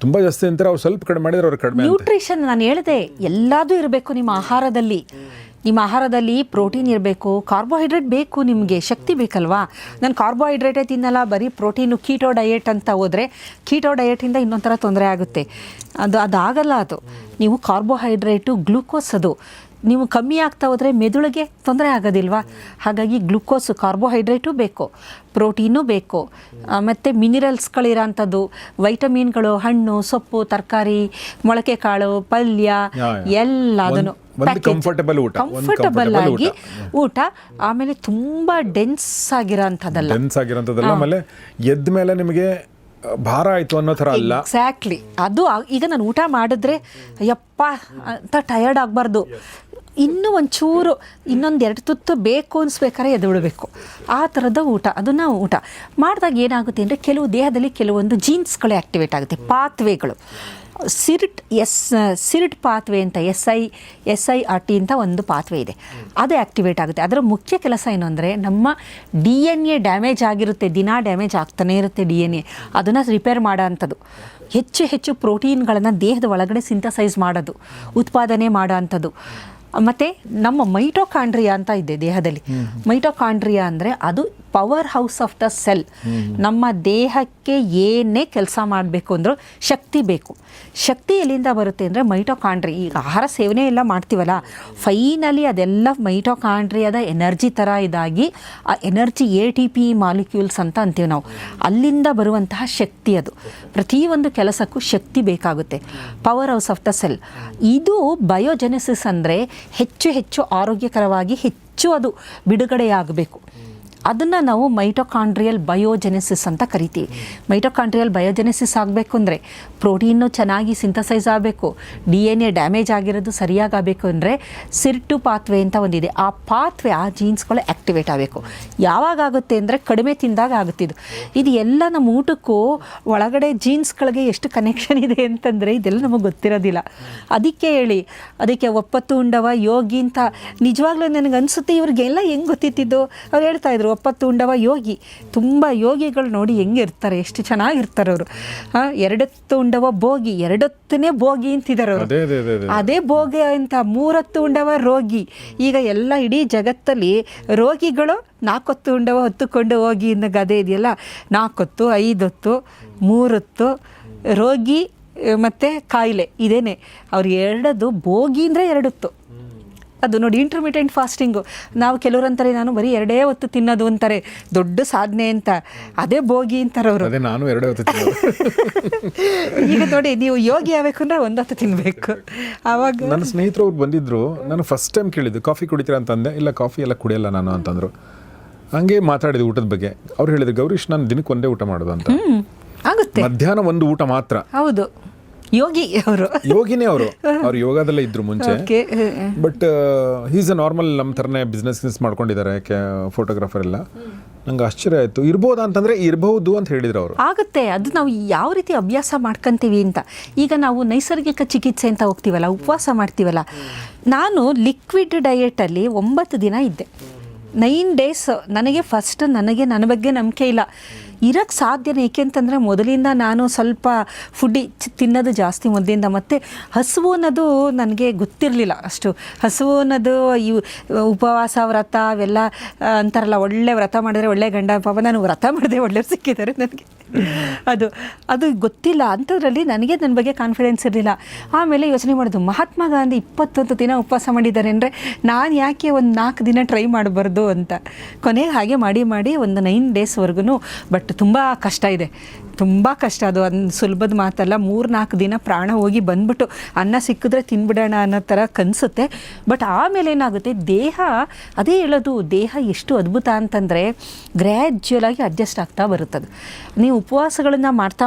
ತುಂಬ ಜಾಸ್ತಿ ಅಂತಾರೆ, ಅವ್ರು ಸ್ವಲ್ಪ ಕಡಿಮೆ ಮಾಡಿದ್ರೆ ಅವ್ರು ಕಡಿಮೆ. ನ್ಯೂಟ್ರಿಷನ್ ನಾನು ಹೇಳಿದೆ, ಎಲ್ಲದೂ ಇರಬೇಕು ನಿಮ್ಮ ಆಹಾರದಲ್ಲಿ. ನಿಮ್ಮ ಆಹಾರದಲ್ಲಿ ಪ್ರೋಟೀನ್ ಇರಬೇಕು, ಕಾರ್ಬೋಹೈಡ್ರೇಟ್ ಬೇಕು, ನಿಮಗೆ ಶಕ್ತಿ ಬೇಕಲ್ವಾ. ನಾನು ಕಾರ್ಬೋಹೈಡ್ರೇಟೇ ತಿನ್ನಲ್ಲ, ಬರೀ ಪ್ರೋಟೀನು, ಕೀಟೋ ಡಯೆಟ್ ಅಂತ ಹೋದರೆ ಕೀಟೋ ಡಯೆಟಿಂದ ಇನ್ನೊಂಥರ ತೊಂದರೆ ಆಗುತ್ತೆ. ಅದಾಗಲ್ಲ. ಅದು ನೀವು ಕಾರ್ಬೋಹೈಡ್ರೇಟು, ಗ್ಲೂಕೋಸ್ ಅದು ನೀವು ಕಮ್ಮಿ ಆಗ್ತಾ ಹೋದರೆ ಮೆದುಳಿಗೆ ತೊಂದರೆ ಆಗೋದಿಲ್ವಾ. ಹಾಗಾಗಿ ಗ್ಲುಕೋಸು, ಕಾರ್ಬೋಹೈಡ್ರೇಟು ಬೇಕು, ಪ್ರೋಟೀನು ಬೇಕು, ಮತ್ತು ಮಿನಿರಲ್ಸ್ಗಳಿರೋಂಥದ್ದು, ವೈಟಮಿನ್ಗಳು, ಹಣ್ಣು, ಸೊಪ್ಪು, ತರಕಾರಿ, ಮೊಳಕೆ ಕಾಳು, ಪಲ್ಯ ಎಲ್ಲದನ್ನು ಕಂಫರ್ಟಬಲ್ ಆಗಿ ಊಟ. ಆಮೇಲೆ ತುಂಬ ಡೆನ್ಸ್ ಆಗಿರೋಂಥದ್ದಲ್ಲ, ಆಮೇಲೆ ಎದ್ದ ಮೇಲೆ ನಿಮಗೆ ಭಾರ ಆಯಿತು ಅನ್ನೋ ಥರ ಅಲ್ಲ. ಎಕ್ಸಾಕ್ಟ್ಲಿ. ಅದು ಈಗ ನಾನು ಊಟ ಮಾಡಿದ್ರೆ ಅಯ್ಯಪ್ಪ ಅಂತ ಟಯರ್ಡ್ ಆಗಬಾರ್ದು, ಇನ್ನೂ ಒಂಚೂರು ಇನ್ನೊಂದು 2 ತುತ್ತು ಬೇಕು ಅನಿಸ್ಬೇಕಾದ್ರೆ ಎದ್ದು ಬಿಡಬೇಕು. ಆ ಥರದ ಊಟ, ಅದನ್ನು ಊಟ ಮಾಡಿದಾಗ ಏನಾಗುತ್ತೆ ಅಂದರೆ ಕೆಲವು ದೇಹದಲ್ಲಿ ಕೆಲವೊಂದು ಜೀನ್ಸ್ಗಳು ಆ್ಯಕ್ಟಿವೇಟ್ ಆಗುತ್ತೆ, ಪಾತ್ವೇಗಳು. ಸಿರಿಟ್ ಪಾತ್ವೆ ಅಂತ SIRT ಅಂತ ಒಂದು ಪಾತ್ವೆ ಇದೆ, ಅದು ಆ್ಯಕ್ಟಿವೇಟ್ ಆಗುತ್ತೆ. ಅದರ ಮುಖ್ಯ ಕೆಲಸ ಏನು ಅಂದರೆ ನಮ್ಮ DNA ಡ್ಯಾಮೇಜ್ ಆಗಿರುತ್ತೆ, ದಿನ ಡ್ಯಾಮೇಜ್ ಆಗ್ತಾನೆ ಇರುತ್ತೆ DNA, ಅದನ್ನು ರಿಪೇರ್ ಮಾಡೋ ಅಂಥದ್ದು. ಹೆಚ್ಚು ಪ್ರೋಟೀನ್ಗಳನ್ನು ದೇಹದ ಒಳಗಡೆ ಸಿಂಥಸೈಸ್ ಮಾಡೋದು, ಉತ್ಪಾದನೆ ಮಾಡೋ ಅಂಥದ್ದು. ಮತ್ತು ನಮ್ಮ ಮೈಟೋಕಾಂಡ್ರಿಯಾ ಅಂತ ಇದೆ ದೇಹದಲ್ಲಿ. ಮೈಟೋಕಾಂಡ್ರಿಯಾ ಅಂದರೆ ಅದು power house of the cell. ನಮ್ಮ ದೇಹಕ್ಕೆ ಏನೇ ಕೆಲಸ ಮಾಡಬೇಕು ಅಂದರೂ ಶಕ್ತಿ ಬೇಕು. ಶಕ್ತಿ ಎಲ್ಲಿಂದ ಬರುತ್ತೆ ಅಂದರೆ ಮೈಟೋಕಾಂಡ್ರಿ. ಈಗ ಆಹಾರ ಸೇವನೆ ಎಲ್ಲ ಮಾಡ್ತೀವಲ್ಲ, ಫೈನಲಿ ಅದೆಲ್ಲ ಮೈಟೋಕಾಂಡ್ರಿಯಾದ ಎನರ್ಜಿ ಥರ ಇದಾಗಿ ಆ ಎನರ್ಜಿ ATP ಮಾಲಿಕ್ಯೂಲ್ಸ್ ಅಂತ ಅಂತೀವಿ ನಾವು, ಅಲ್ಲಿಂದ ಬರುವಂತಹ ಶಕ್ತಿ. ಅದು ಪ್ರತಿಯೊಂದು ಕೆಲಸಕ್ಕೂ ಶಕ್ತಿ ಬೇಕಾಗುತ್ತೆ. Power house of the cell. ಇದು ಬಯೋಜೆನೆಸಿಸ್ ಅಂದರೆ ಹೆಚ್ಚು ಆರೋಗ್ಯಕರವಾಗಿ ಹೆಚ್ಚು ಅದು ಬಿಡುಗಡೆಯಾಗಬೇಕು. ಅದನ್ನು ನಾವು ಮೈಟೋಕಾಂಡ್ರಿಯಲ್ ಬಯೋಜೆನೆಸಿಸ್ ಅಂತ ಕರಿತೀವಿ. ಮೈಟೋಕಾಂಡ್ರಿಯಲ್ ಬಯೋಜೆನೆಸಿಸ್ ಆಗಬೇಕು ಅಂದರೆ ಪ್ರೋಟೀನು ಚೆನ್ನಾಗಿ ಸಿಂಥಸೈಸ್ ಆಗಬೇಕು, DNA ಡ್ಯಾಮೇಜ್ ಆಗಿರೋದು ಸರಿಯಾಗಬೇಕು ಅಂದರೆ ಸಿರ್ಟು ಪಾತ್ವೆ ಅಂತ ಒಂದಿದೆ. ಆ ಪಾತ್ವೆ, ಆ ಜೀನ್ಸ್ಗಳು ಆ್ಯಕ್ಟಿವೇಟ್ ಆಗಬೇಕು. ಯಾವಾಗ ಆಗುತ್ತೆ ಅಂದರೆ ಕಡಿಮೆ ತಿಂದಾಗ ಆಗುತ್ತಿದ್ದು. ಇದು ಎಲ್ಲ ನಮ್ಮ ಊಟಕ್ಕೂ ಒಳಗಡೆ ಜೀನ್ಸ್ಗಳಿಗೆ ಎಷ್ಟು ಕನೆಕ್ಷನ್ ಇದೆ ಅಂತಂದರೆ ಇದೆಲ್ಲ ನಮಗೆ ಗೊತ್ತಿರೋದಿಲ್ಲ. ಅದಕ್ಕೆ ಒಪ್ಪತ್ತು ಉಂಡವ ಯೋಗಿ ಅಂತ ನಿಜವಾಗ್ಲೂ ನನಗೆ ಅನಿಸುತ್ತೆ, ಇವ್ರಿಗೆಲ್ಲ ಹೆಂಗೆ ಗೊತ್ತಿತ್ತಿದ್ದು. ಅವ್ರು ಹೇಳ್ತಾಯಿದ್ರು ಒಪ್ಪತ್ತು ಉಂಡವ ಯೋಗಿ. ತುಂಬ ಯೋಗಿಗಳು ನೋಡಿ ಹೆಂಗೆ ಇರ್ತಾರೆ, ಎಷ್ಟು ಚೆನ್ನಾಗಿರ್ತಾರೆ ಅವರು. 2 ಹೊತ್ತು ಉಂಡವ ಭೋಗಿ, 2 ಹೊತ್ತನೇ ಭೋಗಿ ಅಂತಿದ್ದಾರೆ ಅವರು. ಅದೇ ಭೋಗಿ ಅಂತ 3 ಹೊತ್ತು ಉಂಡವ ರೋಗಿ. ಈಗ ಎಲ್ಲ ಇಡೀ ಜಗತ್ತಲ್ಲಿ ರೋಗಿಗಳು 4 ಹೊತ್ತು ಉಂಡವ ಹೊತ್ತುಕೊಂಡು ಹೋಗಿ ಅನ್ನೋ ಗಾದೆ ಇದೆಯಲ್ಲ, 4 ಹೊತ್ತು, 5 ಹೊತ್ತು, 3 ಹೊತ್ತು ರೋಗಿ ಮತ್ತು ಕಾಯಿಲೆ ಇದೇನೆ. ಅವ್ರು ಎರಡದು ಭೋಗಿ ಅಂದರೆ 2 ಹೊತ್ತು. ಅದು ನೋಡಿ ಇಂಟರ್ಮಿಟೆಂಟ್ ಫಾಸ್ಟಿಂಗು. ನಾವು ಕೆಲವರಂತಾರೆ ನಾನು ಬರೀ 2 ಹೊತ್ತು ತಿನ್ನೋದು ಅಂತಾರೆ, ದೊಡ್ಡ ಸಾಧನೆ ಅಂತ. ಅದೇ ಭೋಗಿ ಅಂತಾರೆ ಅವರು. ನಾನು 2 ಹೊತ್ತು ಈಗ ನೋಡಿ, ನೀವು ಯೋಗಿ ಆಗಬೇಕು ಅಂದರೆ 1 ಹೊತ್ತು ತಿನ್ನಬೇಕು. ಆವಾಗ ನನ್ನ ಸ್ನೇಹಿತರು ಅವ್ರು ಬಂದಿದ್ರು, ನಾನು ಫಸ್ಟ್ ಟೈಮ್ ಕೇಳಿದ್ದು ಕಾಫಿ ಕುಡಿತೀರಾ ಅಂತಂದೆ. ಇಲ್ಲ, ಕಾಫಿ ಎಲ್ಲ ಕುಡಿಯಲ್ಲ ನಾನು ಅಂತಂದರು. ಹಂಗೆ ಮಾತಾಡಿದೆ ಊಟದ ಬಗ್ಗೆ. ಅವ್ರು ಹೇಳಿದ್ರು, ಗೌರೀಶ್ ನಾನು ದಿನಕ್ಕೆ 1 ಊಟ ಮಾಡೋದು ಅಂತ. ಆಗುತ್ತೆ, ಮಧ್ಯಾಹ್ನ 1 ಊಟ ಮಾತ್ರ. ಹೌದು, ಯೋಗಿನೇ ಅವರು ಯೋಗದಲ್ಲೇ ಇದ್ರು ಮುಂಚೆ. ಬಟ್ ಈಸ್ ಅ ನಾರ್ಮಲ್ ನಮ್ಮ ಥರನೇ ಬಿಸ್ನೆಸ್ ಮಾಡ್ಕೊಂಡಿದ್ದಾರೆ, ಫೋಟೋಗ್ರಾಫರ್ ಎಲ್ಲ. ನಂಗೆ ಆಶ್ಚರ್ಯ ಆಯಿತು. ಇರ್ಬೋದಾ ಅಂತಂದರೆ ಇರ್ಬೋದು ಅಂತ ಹೇಳಿದ್ರು ಅವರು. ಆಗುತ್ತೆ, ಅದು ನಾವು ಯಾವ ರೀತಿ ಅಭ್ಯಾಸ ಮಾಡ್ಕೊತೀವಿ ಅಂತ. ಈಗ ನಾವು ನೈಸರ್ಗಿಕ ಚಿಕಿತ್ಸೆ ಅಂತ ಹೋಗ್ತೀವಲ್ಲ, ಉಪವಾಸ ಮಾಡ್ತೀವಲ್ಲ, ನಾನು ಲಿಕ್ವಿಡ್ ಡಯೆಟಲ್ಲಿ 9 ದಿನ ಇದ್ದೆ, 9 ಡೇಸ್. ನನಗೆ ಫಸ್ಟ್ ನನ್ನ ಬಗ್ಗೆ ನಂಬಿಕೆ ಇಲ್ಲ, ಇರೋಕ್ಕೆ ಸಾಧ್ಯನೇ. ಏಕೆಂತಂದರೆ ಮೊದಲಿಂದ ನಾನು ಸ್ವಲ್ಪ ಫುಡ್ಡಿ ತಿನ್ನೋದು ಜಾಸ್ತಿ ಮೊದಲಿಂದ, ಮತ್ತು ಹಸಿವು ಅನ್ನೋದು ನನಗೆ ಗೊತ್ತಿರಲಿಲ್ಲ ಅಷ್ಟು. ಹಸಿವು ಅನ್ನೋದು ಇವು ಉಪವಾಸ ವ್ರತ ಅವೆಲ್ಲ ಅಂತಾರಲ್ಲ, ಒಳ್ಳೆ ವ್ರತ ಮಾಡಿದ್ರೆ ಒಳ್ಳೆ ಗಂಡ. ಪಾಪ ನಾನು ವ್ರತ ಮಾಡಿದೆ, ಒಳ್ಳೆಯವ್ರು ಸಿಕ್ಕಿದ್ದಾರೆ ನನಗೆ. ಅದು ಗೊತ್ತಿಲ್ಲ ಅಂಥದ್ರಲ್ಲಿ ನನಗೆ ನನ್ನ ಬಗ್ಗೆ ಕಾನ್ಫಿಡೆನ್ಸ್ ಇರಲಿಲ್ಲ. ಆಮೇಲೆ ಯೋಚನೆ ಮಾಡೋದು, ಮಹಾತ್ಮ ಗಾಂಧಿ 21 ದಿನ ಉಪವಾಸ ಮಾಡಿದ್ದಾರೆ ಅಂದರೆ ನಾನು ಯಾಕೆ ಒಂದು 4 ದಿನ ಟ್ರೈ ಮಾಡಬಾರ್ದು ಅಂತ. ಕೊನೆಗೆ ಹಾಗೆ ಮಾಡಿ ಒಂದು 9 ಡೇಸ್ವರೆಗೂ. ಬಟ್ ತುಂಬ ಕಷ್ಟ ಇದೆ, ತುಂಬ ಕಷ್ಟ. ಅದು ಸುಲಭದ ಮಾತಲ್ಲ. 3-4 ದಿನ ಪ್ರಾಣ ಹೋಗಿ ಬಂದ್ಬಿಟ್ಟು ಅನ್ನ ಸಿಕ್ಕಿದ್ರೆ ತಿನ್ಬಿಡೋಣ ಅನ್ನೋ ಥರ ಕನಿಸುತ್ತೆ. ಬಟ್ ಆಮೇಲೆ ಏನಾಗುತ್ತೆ, ದೇಹ, ಅದೇ ಹೇಳೋದು, ದೇಹ ಎಷ್ಟು ಅದ್ಭುತ ಅಂತಂದರೆ ಗ್ರ್ಯಾಜುಯಲಾಗಿ ಅಡ್ಜಸ್ಟ್ ಆಗ್ತಾ ಬರುತ್ತದೆ. ನೀವು ಉಪವಾಸಗಳನ್ನು ಮಾಡ್ತಾ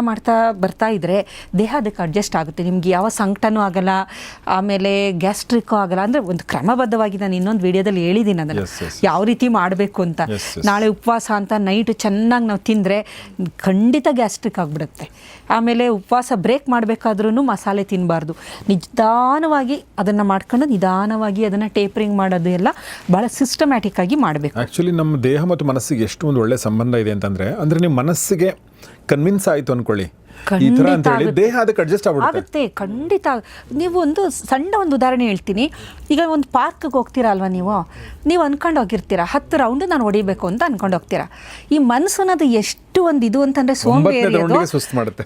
ಬರ್ತಾ ಇದ್ದರೆ ದೇಹ ಅದಕ್ಕೆ ಅಡ್ಜಸ್ಟ್ ಆಗುತ್ತೆ. ನಿಮ್ಗೆ ಯಾವ ಸಂಕಟನೂ ಆಗಲ್ಲ, ಆಮೇಲೆ ಗ್ಯಾಸ್ಟ್ರಿಕ್ಕೂ ಆಗಲ್ಲ. ಅಂದರೆ ಒಂದು ಕ್ರಮಬದ್ಧವಾಗಿ ನಾನು ಇನ್ನೊಂದು ವಿಡಿಯೋದಲ್ಲಿ ಹೇಳಿದ್ದೀನಿ ಅದನ್ನು ಯಾವ ರೀತಿ ಮಾಡಬೇಕು ಅಂತ. ನಾಳೆ ಉಪವಾಸ ಅಂತ ನೈಟ್ ಚೆನ್ನಾಗಿ ನಾವು ತಿಂದರೆ ಖಂಡಿತ ಗ್ಯಾಸ್ಟ್ರಿಕ್ ಆಗಿಬಿಡುತ್ತೆ. ಆಮೇಲೆ ಉಪವಾಸ ಬ್ರೇಕ್ ಮಾಡಬೇಕಾದ್ರೂ ಮಸಾಲೆ ತಿನ್ನಬಾರ್ದು. ನಿಧಾನವಾಗಿ ಅದನ್ನು ಮಾಡ್ಕೊಂಡು ನಿಧಾನವಾಗಿ ಅದನ್ನು ಟೇಪರಿಂಗ್ ಮಾಡೋದು ಎಲ್ಲ ಭಾಳ ಸಿಸ್ಟಮ್ಯಾಟಿಕ್ ಆಗಿ ಮಾಡಬೇಕು. ಆ್ಯಕ್ಚುಲಿ ನಮ್ಮ ದೇಹ ಮತ್ತು ಮನಸ್ಸಿಗೆ ಎಷ್ಟು ಒಂದು ಒಳ್ಳೆ ಸಂಬಂಧ ಇದೆ ಅಂತಂದರೆ, ಅಂದರೆ ನಿಮ್ಮ ಮನಸ್ಸಿಗೆ ಕನ್ವಿನ್ಸ್ ಆಯಿತು ಅಂದ್ಕೊಳ್ಳಿ ಈ ಥರ ಅಂತ ಹೇಳಿ, ದೇಹ ಅದಕ್ಕೆ ಅಡ್ಜಸ್ಟ್ ಆಗುತ್ತೆ. ಖಂಡಿತ. ನೀವು ಒಂದು ಸಣ್ಣ ಒಂದು ಉದಾಹರಣೆ ಹೇಳ್ತೀನಿ. ಈಗ ಒಂದು ಪಾರ್ಕ್ಗೆ ಹೋಗ್ತೀರಾ ಅಲ್ವಾ, ನೀವು ಅಂದ್ಕೊಂಡು ಹೋಗಿರ್ತೀರ 10 ರೌಂಡ್ ನಾನು ಹೊಡಿಬೇಕು ಅಂತ ಅಂದ್ಕೊಂಡು ಹೋಗ್ತೀರಾ. ಈ ಮನಸ್ಸು ಅನ್ನೋದು ಎಷ್ಟು ಒಂದು ಇದು ಅಂತಂದರೆ ಸೋಂಬೇರಿ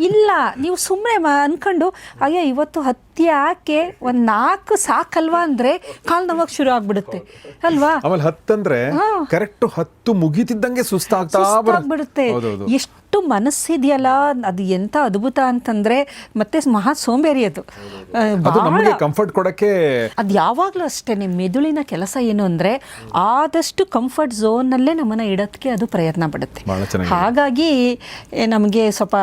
ಇಲ್ಲ. ನೀವು ಸುಮ್ಮನೆ ಅಂದ್ಕೊಂಡು ಅಯ್ಯೋ ಇವತ್ತು 10 ಯಾಕೆ, ಒಂದು 4 ಸಾಕಲ್ವಾ ಅಂದರೆ ಕಾಲು ನೋವಾಗಿ ಶುರು ಆಗ್ಬಿಡುತ್ತೆ ಅಲ್ವಾ. ಆಮೇಲೆ 10 ಅಂದರೆ ಕರೆಕ್ಟ್ 10 ಮುಗಿತಿದ್ದಂಗೆ ಸುಸ್ತಾಗ್ಬಿಡುತ್ತೆ. ಎಷ್ಟು ಮನಸ್ಸಿದೆಯಲ್ಲ, ಅದು ಎಂಥ ಅದ್ಭುತ ಅಂತಂದರೆ, ಮತ್ತೆ ಮಹಾ ಸೋಂಬೇರಿ ಅದು. ಕಂಫರ್ಟ್ ಕೊಡಕ್ಕೆ ಅದು ಯಾವಾಗಲೂ ಅಷ್ಟೇ. ಮೆದುಳಿನ ಕೆಲಸ ಏನು ಅಂದರೆ ಆದಷ್ಟು ಕಂಫರ್ಟ್ ಝೋನ್ನಲ್ಲೇ ನಮ್ಮನ್ನು ಇಡೋದಕ್ಕೆ ಅದು ಪ್ರಯತ್ನ ಪಡುತ್ತೆ. ಹಾಗಾಗಿ ನಮಗೆ ಸ್ವಲ್ಪ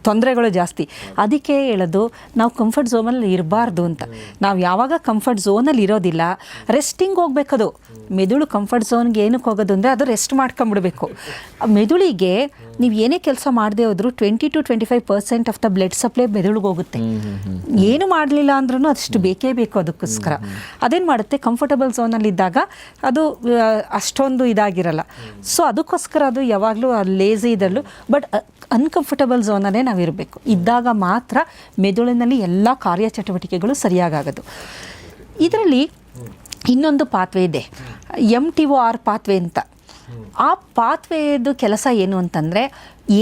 ತೊಂದರೆಗಳು ಜಾಸ್ತಿ. ಅದಕ್ಕೆ ಹೇಳೋದು, ನಾವು ಕಂಫರ್ಟ್ ಝೋನಲ್ಲಿ ಇರಬಾರ್ದು ಅಂತ. ನಾವು ಯಾವಾಗ ಕಂಫರ್ಟ್ ಝೋನಲ್ಲಿ ಇರೋದಿಲ್ಲ, ರೆಸ್ಟಿಂಗ್ ಹೋಗ್ಬೇಕದು. ಮೆದುಳು ಕಂಫರ್ಟ್ ಝೋನ್ಗೆ ಏನಕ್ಕೆ ಹೋಗೋದು ಅಂದರೆ ಅದು ರೆಸ್ಟ್ ಮಾಡ್ಕೊಂಬಿಡ್ಬೇಕು. ಮೆದುಳಿಗೆ ನೀವು ಏನೇ ಕೆಲಸ ಮಾಡದೆ ಹೋದ್ರು 20 to 25% of the blood supply ಮೆದುಳಿಗೆ ಹೋಗುತ್ತೆ. ಏನು ಮಾಡಲಿಲ್ಲ ಅಂದ್ರೂ ಅಷ್ಟು ಬೇಕೇ ಬೇಕು ಅದಕ್ಕೋಸ್ಕರ. ಅದೇನು ಮಾಡುತ್ತೆ, ಕಂಫರ್ಟಬಲ್ ಝೋನಲ್ಲಿದ್ದಾಗ ಅದು ಅಷ್ಟೊಂದು ಇದಾಗಿರಲ್ಲ. ಸೊ ಅದಕ್ಕೋಸ್ಕರ ಅದು ಯಾವಾಗಲೂ ಲೇಝಿ ಇದರಲ್ಲೂ. ಬಟ್ ಅನ್ಕಂಫರ್ಟಬಲ್ ಝೋನಲ್ಲೇ ನಾವು ಇರಬೇಕು. ಇದ್ದಾಗ ಮಾತ್ರ ಮೆದುಳಿನಲ್ಲಿ ಎಲ್ಲ ಕಾರ್ಯಚಟುವಟಿಕೆಗಳು ಸರಿಯಾಗೋದು. ಇದರಲ್ಲಿ ಇನ್ನೊಂದು ಪಾತ್ವೆ ಇದೆ, MTOR ಪಾತ್ವೆ ಅಂತ. ಆ ಪಾತ್ವೆದು ಕೆಲಸ ಏನು ಅಂತಂದರೆ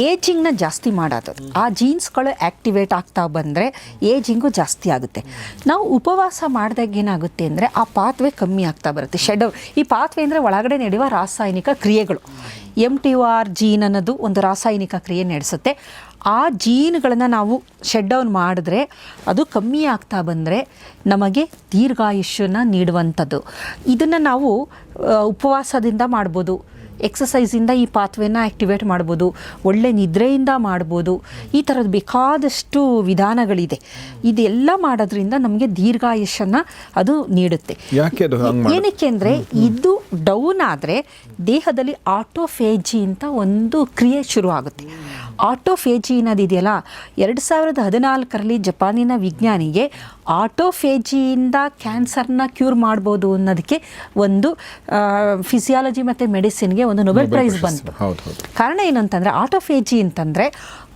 ಏಜಿಂಗ್ನ ಜಾಸ್ತಿ ಮಾಡೋದು. ಆ ಜೀನ್ಸ್ಗಳು ಆ್ಯಕ್ಟಿವೇಟ್ ಆಗ್ತಾ ಬಂದರೆ ಏಜಿಂಗು ಜಾಸ್ತಿ ಆಗುತ್ತೆ. ನಾವು ಉಪವಾಸ ಮಾಡಿದಾಗ ಏನಾಗುತ್ತೆ ಅಂದರೆ ಆ ಪಾತ್ವೆ ಕಮ್ಮಿ ಆಗ್ತಾ ಬರುತ್ತೆ. ಈ ಪಾತ್ವೆ ಅಂದರೆ ಒಳಗಡೆ ನಡೆಯುವ ರಾಸಾಯನಿಕ ಕ್ರಿಯೆಗಳು. MTOR ಜೀನ್ ಅನ್ನೋದು ಒಂದು ರಾಸಾಯನಿಕ ಕ್ರಿಯೆ ನಡೆಸುತ್ತೆ. ಆ ಜೀನ್ಗಳನ್ನು ನಾವು ಶಟ್ ಡೌನ್ ಮಾಡಿದ್ರೆ, ಅದು ಕಮ್ಮಿ ಆಗ್ತಾ ಬಂದರೆ ನಮಗೆ ದೀರ್ಘಾಯುಷ್ಯನ ನೀಡುವಂಥದ್ದು. ಇದನ್ನು ನಾವು ಉಪವಾಸದಿಂದ ಮಾಡ್ಬೋದು, ಎಕ್ಸಸೈಸಿಂದ ಈ ಪಾತ್ವೆನ ಆ್ಯಕ್ಟಿವೇಟ್ ಮಾಡ್ಬೋದು, ಒಳ್ಳೆ ನಿದ್ರೆಯಿಂದ ಮಾಡ್ಬೋದು. ಈ ಥರದ್ದು ಬೇಕಾದಷ್ಟು ವಿಧಾನಗಳಿದೆ. ಇದೆಲ್ಲ ಮಾಡೋದ್ರಿಂದ ನಮಗೆ ದೀರ್ಘಾಯುಷ್ಯನ ಅದು ನೀಡುತ್ತೆ. ಏನಕ್ಕೆ ಅಂದರೆ ಇದು ಡೌನ್ ಆದರೆ ದೇಹದಲ್ಲಿ ಆಟೋಫೇಜಿ ಅಂತ ಒಂದು ಕ್ರಿಯೆ ಶುರು ಆಗುತ್ತೆ. ಆಟೋಫೇಜಿ ಅನ್ನೋದಿದೆಯಲ್ಲ, 2014ರಲ್ಲಿ ಜಪಾನಿನ ವಿಜ್ಞಾನಿಗೆ ಆಟೋಫೇಜಿಯಿಂದ ಕ್ಯಾನ್ಸರ್ನ ಕ್ಯೂರ್ ಮಾಡ್ಬೋದು ಅನ್ನೋದಕ್ಕೆ ಒಂದು ಫಿಸಿಯಾಲಜಿ ಮತ್ತು ಮೆಡಿಸಿನ್ಗೆ ಒಂದು ನೊಬೆಲ್ ಪ್ರೈಸ್ ಬಂತು. ಕಾರಣ ಏನು ಅಂತಂದರೆ, ಆಟೋಫೇಜಿ ಅಂತಂದರೆ